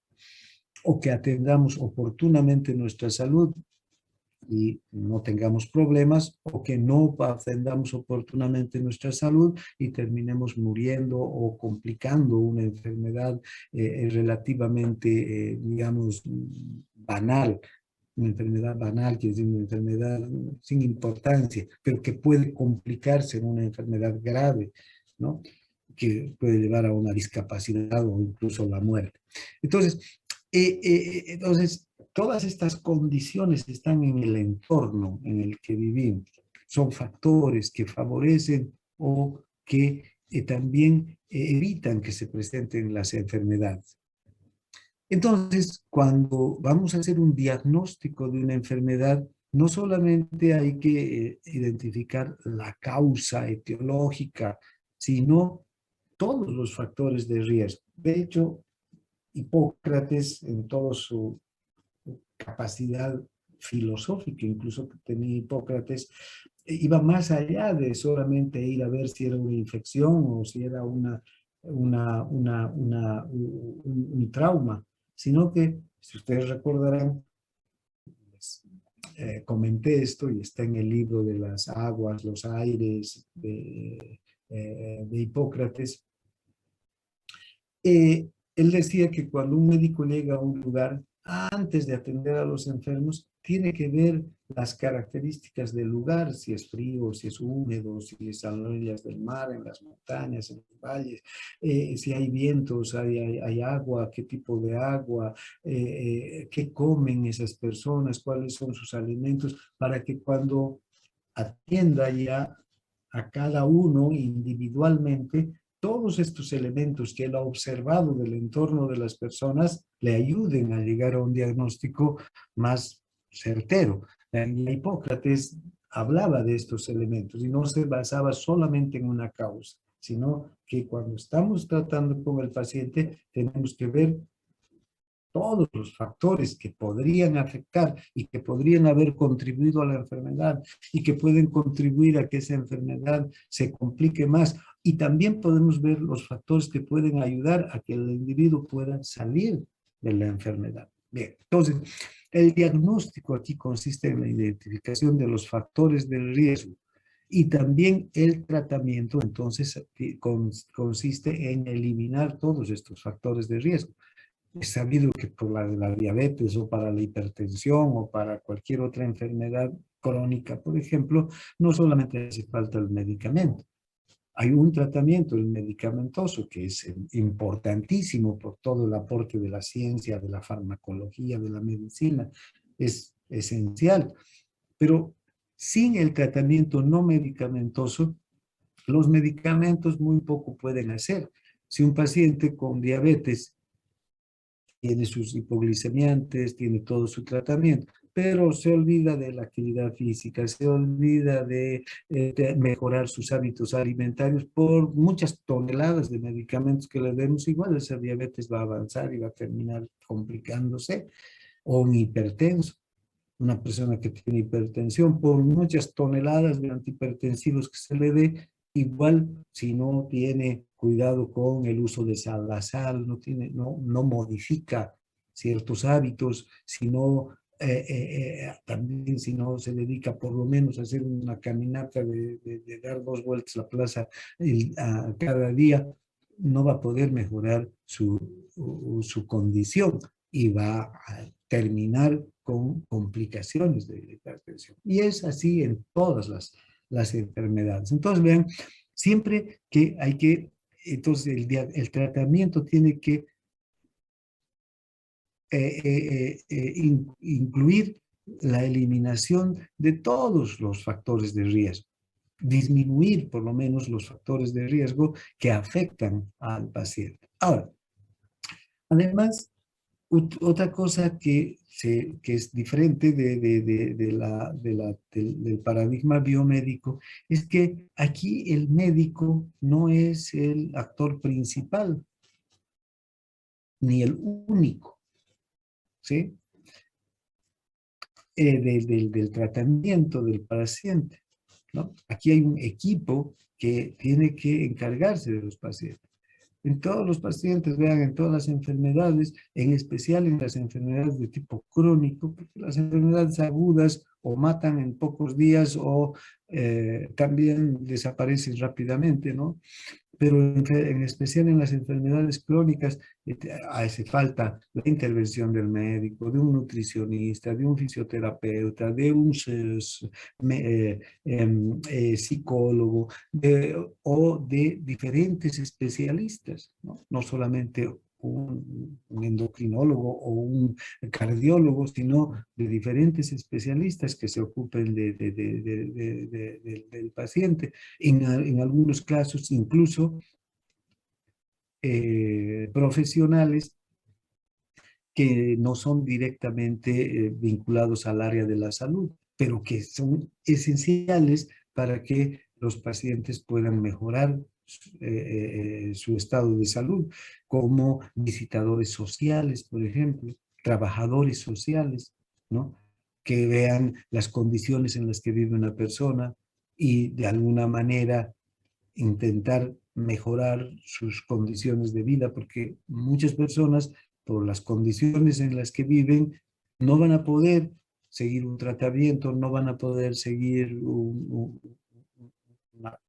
A: o que atendamos oportunamente nuestra salud y no tengamos problemas, o que no atendamos oportunamente nuestra salud y terminemos muriendo o complicando una enfermedad relativamente, digamos, banal. Una enfermedad banal, que es una enfermedad sin importancia, pero que puede complicarse en una enfermedad grave, ¿no? Que puede llevar a una discapacidad o incluso la muerte. Entonces, todas estas condiciones están en el entorno en el que vivimos. Son factores que favorecen o que también evitan que se presenten las enfermedades. Entonces, cuando vamos a hacer un diagnóstico de una enfermedad, no solamente hay que identificar la causa etiológica, sino todos los factores de riesgo. De hecho, Hipócrates, en toda su capacidad filosófica, incluso que tenía Hipócrates, iba más allá de solamente ir a ver si era una infección o si era un trauma, sino que, si ustedes recordarán, pues, comenté esto y está en el libro de las aguas, los aires de Hipócrates. Él decía que cuando un médico llega a un lugar, antes de atender a los enfermos, tiene que ver las características del lugar, si es frío, si es húmedo, si es a orillas del mar, en las montañas, en los valles, si hay vientos, hay agua, qué tipo de agua, qué comen esas personas, cuáles son sus alimentos, para que cuando atienda ya a cada uno individualmente, todos estos elementos que él ha observado del entorno de las personas le ayuden a llegar a un diagnóstico más certero. Y Hipócrates hablaba de estos elementos y no se basaba solamente en una causa, sino que cuando estamos tratando con el paciente tenemos que ver todos los factores que podrían afectar y que podrían haber contribuido a la enfermedad y que pueden contribuir a que esa enfermedad se complique más. Y también podemos ver los factores que pueden ayudar a que el individuo pueda salir de la enfermedad. Bien, entonces, el diagnóstico aquí consiste en la identificación de los factores del riesgo y también el tratamiento, entonces, consiste en eliminar todos estos factores de riesgo. Es sabido que por la diabetes o para la hipertensión o para cualquier otra enfermedad crónica, por ejemplo, no solamente hace falta el medicamento. Hay un tratamiento, el medicamentoso, que es importantísimo por todo el aporte de la ciencia, de la farmacología, de la medicina. Es esencial. Pero sin el tratamiento no medicamentoso, los medicamentos muy poco pueden hacer. Si un paciente con diabetes tiene sus hipoglicemiantes, tiene todo su tratamiento, pero se olvida de la actividad física, se olvida de mejorar sus hábitos alimentarios por muchas toneladas de medicamentos que le demos, igual esa diabetes va a avanzar y va a terminar complicándose, o un hipertenso. Una persona que tiene hipertensión, por muchas toneladas de antihipertensivos que se le dé, igual si no tiene cuidado con el uso de sal, la sal no modifica ciertos hábitos, sino también si no se dedica por lo menos a hacer una caminata de dar 2 vueltas a la plaza cada día, no va a poder mejorar su condición y va a terminar con complicaciones de la hipertensión. Y es así en todas las enfermedades. Entonces, vean, siempre que hay que, entonces el tratamiento tiene que incluir la eliminación de todos los factores de riesgo, disminuir por lo menos los factores de riesgo que afectan al paciente. Ahora, además, otra cosa que es diferente del paradigma biomédico es que aquí el médico no es el actor principal ni el único, ¿sí? Del tratamiento del paciente, ¿no? Aquí hay un equipo que tiene que encargarse de los pacientes. En todos los pacientes, vean, en todas las enfermedades, en especial en las enfermedades de tipo crónico, porque las enfermedades agudas o matan en pocos días o también desaparecen rápidamente, ¿no? Pero en especial en las enfermedades crónicas hace falta la intervención del médico, de un nutricionista, de un fisioterapeuta, de un psicólogo o de diferentes especialistas, ¿no? No solamente un endocrinólogo o un cardiólogo, sino de diferentes especialistas que se ocupen del paciente. En algunos casos, incluso profesionales que no son directamente vinculados al área de la salud, pero que son esenciales para que los pacientes puedan mejorar su estado de salud, como visitadores sociales, por ejemplo, trabajadores sociales, ¿no? Que vean las condiciones en las que vive una persona y de alguna manera intentar mejorar sus condiciones de vida, porque muchas personas, por las condiciones en las que viven, no van a poder seguir un tratamiento, no van a poder seguir una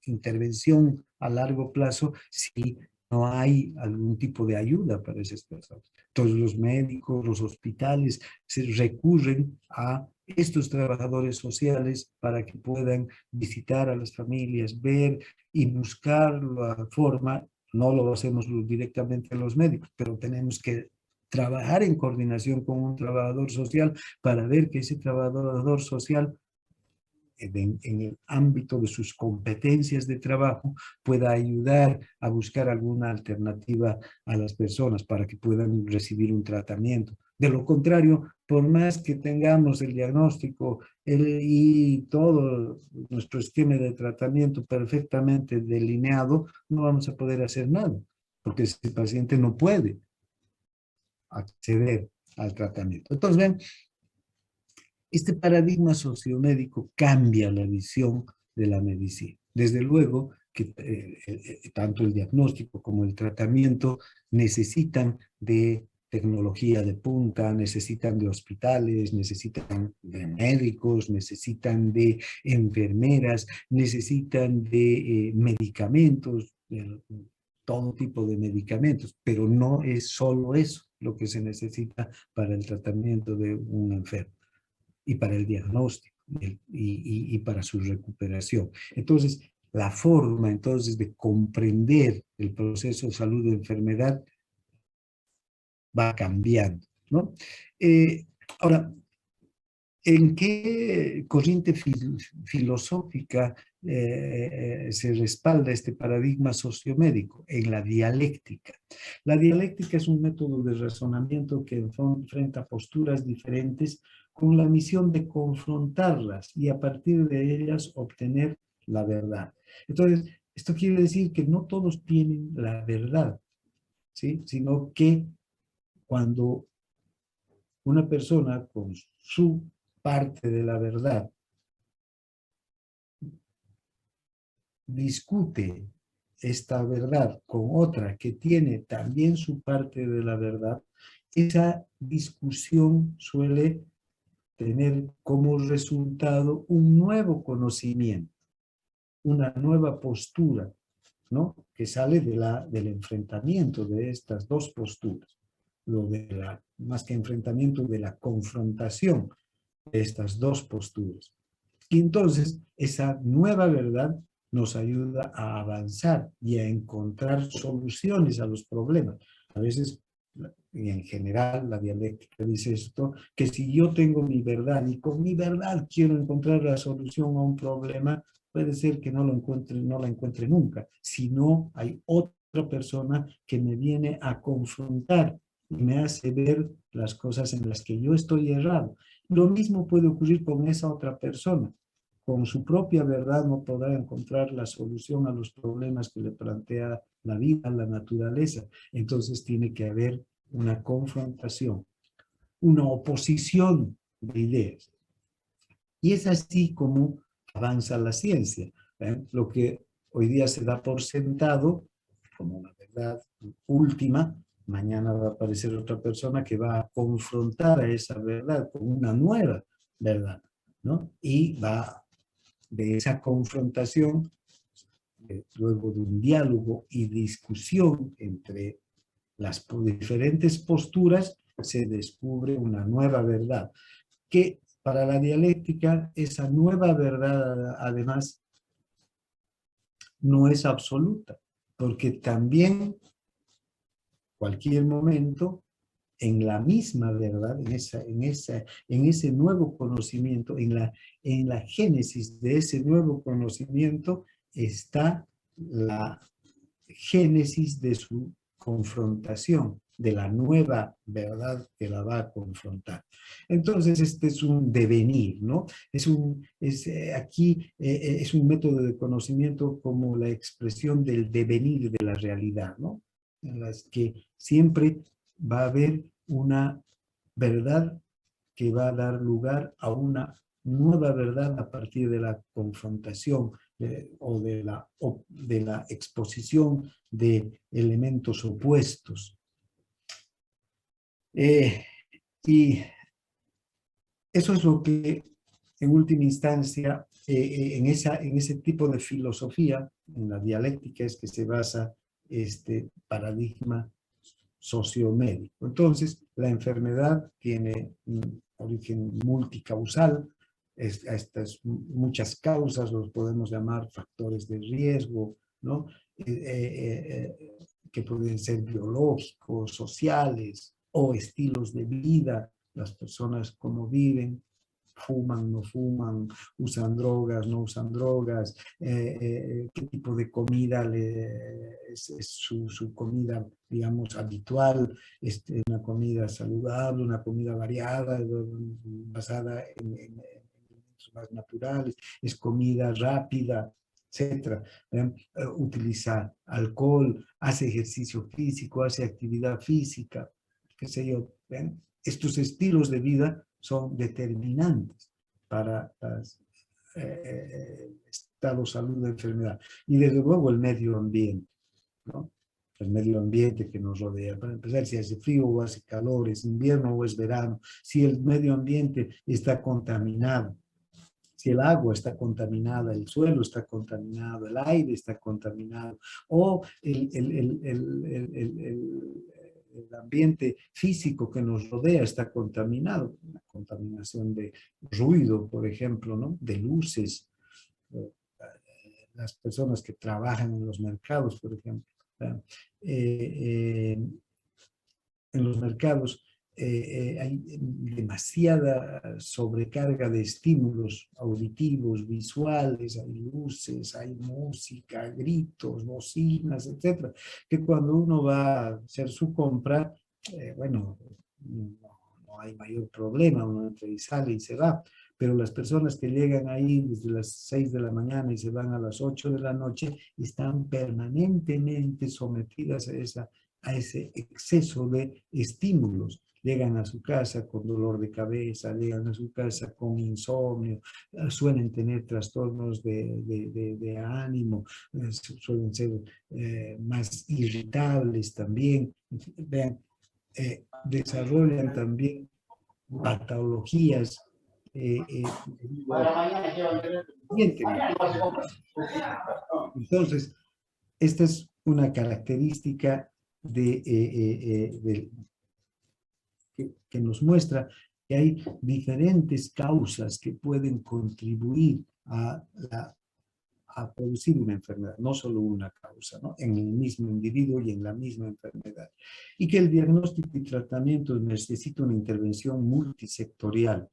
A: intervención a largo plazo si no hay algún tipo de ayuda para esas personas. Entonces los médicos, los hospitales se recurren a estos trabajadores sociales para que puedan visitar a las familias, ver y buscar la forma. No lo hacemos directamente los médicos, pero tenemos que trabajar en coordinación con un trabajador social para ver que ese trabajador social en el ámbito de sus competencias de trabajo pueda ayudar a buscar alguna alternativa a las personas para que puedan recibir un tratamiento. De lo contrario, por más que tengamos el diagnóstico y todo nuestro esquema de tratamiento perfectamente delineado, no vamos a poder hacer nada, porque ese paciente no puede acceder al tratamiento. Entonces, ven, este paradigma sociomédico cambia la visión de la medicina. Desde luego que tanto el diagnóstico como el tratamiento necesitan de tecnología de punta, necesitan de hospitales, necesitan de médicos, necesitan de enfermeras, necesitan de medicamentos, todo tipo de medicamentos, pero no es solo eso lo que se necesita para el tratamiento de un enfermo y para el diagnóstico y para su recuperación. Entonces, la forma entonces de comprender el proceso de salud de enfermedad va cambiando, ¿no? Ahora, ¿en qué corriente filosófica se respalda este paradigma sociomédico? En la dialéctica. La dialéctica es un método de razonamiento que enfrenta posturas diferentes con la misión de confrontarlas y a partir de ellas obtener la verdad. Entonces, esto quiere decir que no todos tienen la verdad, ¿sí? Sino que cuando una persona con su parte de la verdad discute esta verdad con otra que tiene también su parte de la verdad, esa discusión suele tener como resultado un nuevo conocimiento, una nueva postura, ¿no? Que sale del enfrentamiento de estas dos posturas, más que enfrentamiento, de la confrontación de estas dos posturas. Y entonces esa nueva verdad nos ayuda a avanzar y a encontrar soluciones a los problemas. A veces, y en general, la dialéctica dice esto, que si yo tengo mi verdad y con mi verdad quiero encontrar la solución a un problema, puede ser que no la encuentre nunca. Si no, hay otra persona que me viene a confrontar y me hace ver las cosas en las que yo estoy errado. Lo mismo puede ocurrir con esa otra persona. Con su propia verdad no podrá encontrar la solución a los problemas que le plantea la vida, la naturaleza. Entonces tiene que haber una confrontación, una oposición de ideas. Y es así como avanza la ciencia. Lo que hoy día se da por sentado como una verdad última, mañana va a aparecer otra persona que va a confrontar a esa verdad con una nueva verdad, ¿no? Y va de esa confrontación, luego de un diálogo y discusión entre las diferentes posturas, se descubre una nueva verdad, que para la dialéctica esa nueva verdad además no es absoluta, porque también cualquier momento en la misma verdad, en ese nuevo conocimiento, en la génesis de ese nuevo conocimiento está la génesis de su confrontación, de la nueva verdad que la va a confrontar. Entonces, este es un devenir, ¿no? Es un método de conocimiento como la expresión del devenir de la realidad, ¿no? En las que siempre va a haber una verdad que va a dar lugar a una nueva verdad a partir de la confrontación o de la exposición de elementos opuestos. Y eso es lo que en última instancia en ese tipo de filosofía, en la dialéctica, es que se basa este paradigma sociomédico. Entonces, la enfermedad tiene un origen multicausal, estas muchas causas los podemos llamar factores de riesgo, ¿no? Que pueden ser biológicos, sociales o estilos de vida, las personas cómo viven, fuman, no fuman, usan drogas, no usan drogas, qué tipo de comida es su comida, digamos, habitual, una comida saludable, una comida variada, basada en elementos más naturales, es comida rápida, etcétera. Utiliza alcohol, hace ejercicio físico, hace actividad física, qué sé yo. ¿ven? estos estilos de vida son determinantes para estado, salud, enfermedad. Y desde luego el medio ambiente, ¿no? El medio ambiente que nos rodea. Para empezar, si hace frío o hace calor, es invierno o es verano, si el medio ambiente está contaminado, si el agua está contaminada, el suelo está contaminado, el aire está contaminado, o el ambiente físico que nos rodea está contaminado, la contaminación de ruido, por ejemplo, ¿no? De luces, las personas que trabajan en los mercados, por ejemplo. En los mercados hay demasiada sobrecarga de estímulos auditivos, visuales, hay luces, hay música, gritos, bocinas, etcétera, que cuando uno va a hacer su compra, bueno, no hay mayor problema, uno entra y sale y se va. Pero las personas que llegan ahí desde las 6 de la mañana y se van a las 8 de la noche están permanentemente sometidas a ese exceso de estímulos. Llegan a su casa con dolor de cabeza, llegan a su casa con insomnio, suelen tener trastornos de ánimo, suelen ser más irritables también. Vean, desarrollan también patologías entonces, esta es una característica que nos muestra que hay diferentes causas que pueden contribuir a producir una enfermedad, no solo una causa, ¿no? En el mismo individuo y en la misma enfermedad. Y que el diagnóstico y tratamiento necesita una intervención multisectorial.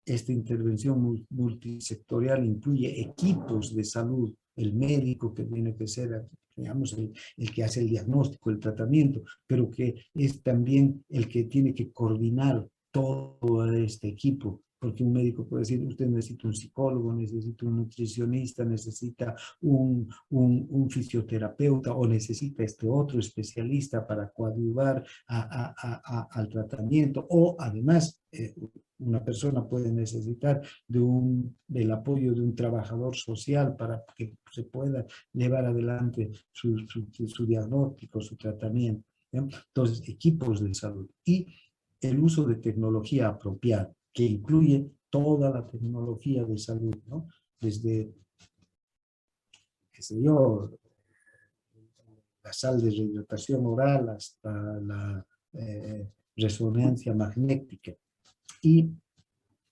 A: Esta intervención multisectorial incluye equipos de salud, el médico que tiene que ser, digamos, el que hace el diagnóstico, el tratamiento, pero que es también el que tiene que coordinar todo este equipo, porque un médico puede decir, usted necesita un psicólogo, necesita un nutricionista, necesita un fisioterapeuta o necesita este otro especialista para coadyuvar al tratamiento, o además una persona puede necesitar del apoyo de un trabajador social para que se pueda llevar adelante su diagnóstico, su tratamiento, ¿no? Entonces, equipos de salud y el uso de tecnología apropiada, que incluye toda la tecnología de salud, ¿no? Desde, qué sé yo, la sal de rehidratación oral hasta la resonancia magnética. Y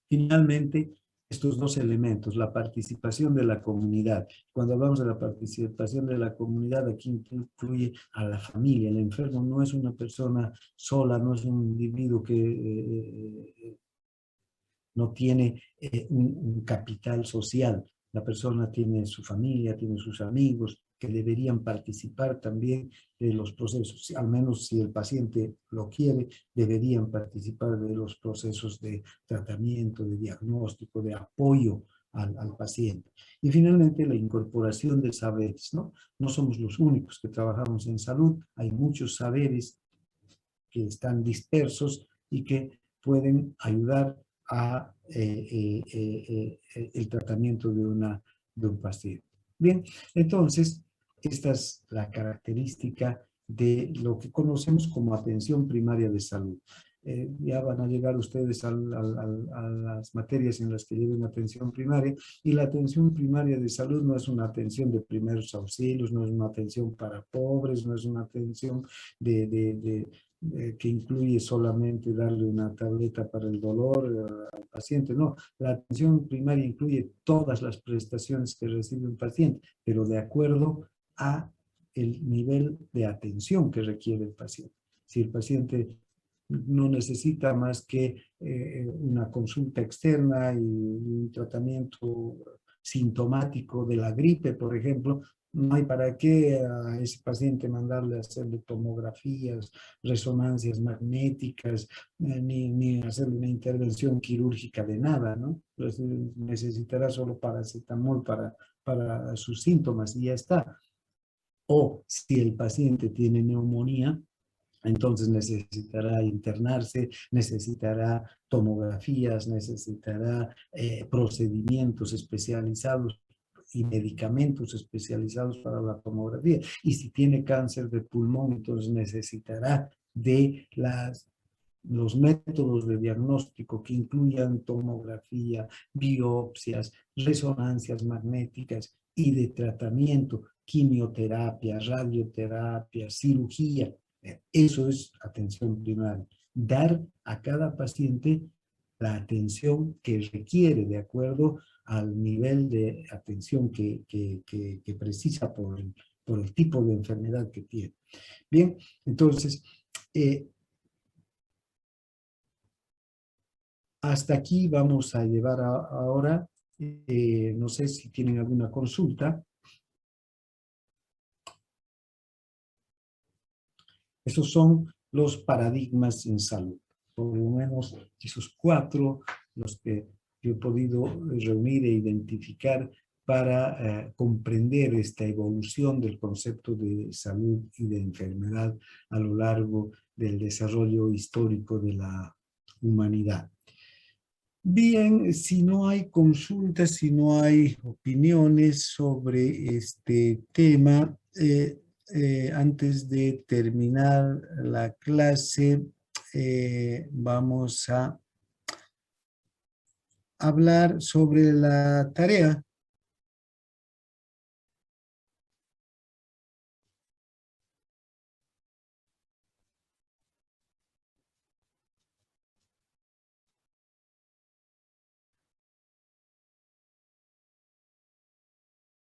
A: finalmente, estos dos elementos, la participación de la comunidad. Cuando hablamos de la participación de la comunidad, aquí incluye a la familia. El enfermo no es una persona sola, no es un individuo que no tiene un capital social. La persona tiene su familia, tiene sus amigos, que deberían participar también de los procesos, al menos si el paciente lo quiere, deberían participar de los procesos de tratamiento, de diagnóstico, de apoyo al paciente. Y finalmente la incorporación de saberes, ¿no? No somos los únicos que trabajamos en salud, hay muchos saberes que están dispersos y que pueden ayudar a el tratamiento de un paciente. Bien, entonces, esta es la característica de lo que conocemos como atención primaria de salud. Ya van a llegar ustedes a las materias en las que lleven atención primaria, y la atención primaria de salud no es una atención de primeros auxilios, no es una atención para pobres, no es una atención que incluye solamente darle una tableta para el dolor al paciente. No, la atención primaria incluye todas las prestaciones que recibe un paciente, pero de acuerdo a el nivel de atención que requiere el paciente. Si el paciente no necesita más que una consulta externa y un tratamiento sintomático de la gripe, por ejemplo, no hay para qué a ese paciente mandarle a hacerle tomografías, resonancias magnéticas, ni hacerle una intervención quirúrgica de nada, ¿no? Pues necesitará solo paracetamol para sus síntomas y ya está. O si el paciente tiene neumonía, Entonces necesitará internarse, necesitará tomografías, necesitará procedimientos especializados y medicamentos especializados para la tomografía. Y si tiene cáncer de pulmón, entonces necesitará de los métodos de diagnóstico que incluyan tomografía, biopsias, resonancias magnéticas y de tratamiento, quimioterapia, radioterapia, cirugía. Eso es atención primaria. Dar a cada paciente la atención que requiere de acuerdo al nivel de atención que precisa por el tipo de enfermedad que tiene. Bien, entonces, hasta aquí vamos a llevar ahora, no sé si tienen alguna consulta. Esos son los paradigmas en salud. Por lo menos esos 4, los que yo he podido reunir e identificar para comprender esta evolución del concepto de salud y de enfermedad a lo largo del desarrollo histórico de la humanidad. Bien, si no hay consultas, si no hay opiniones sobre este tema, antes de terminar la clase, vamos a hablar sobre la tarea.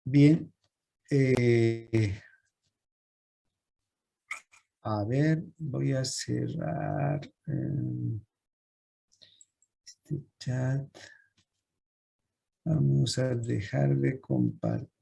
A: Bien, a ver, voy a cerrar este chat. Vamos a dejar de compartir.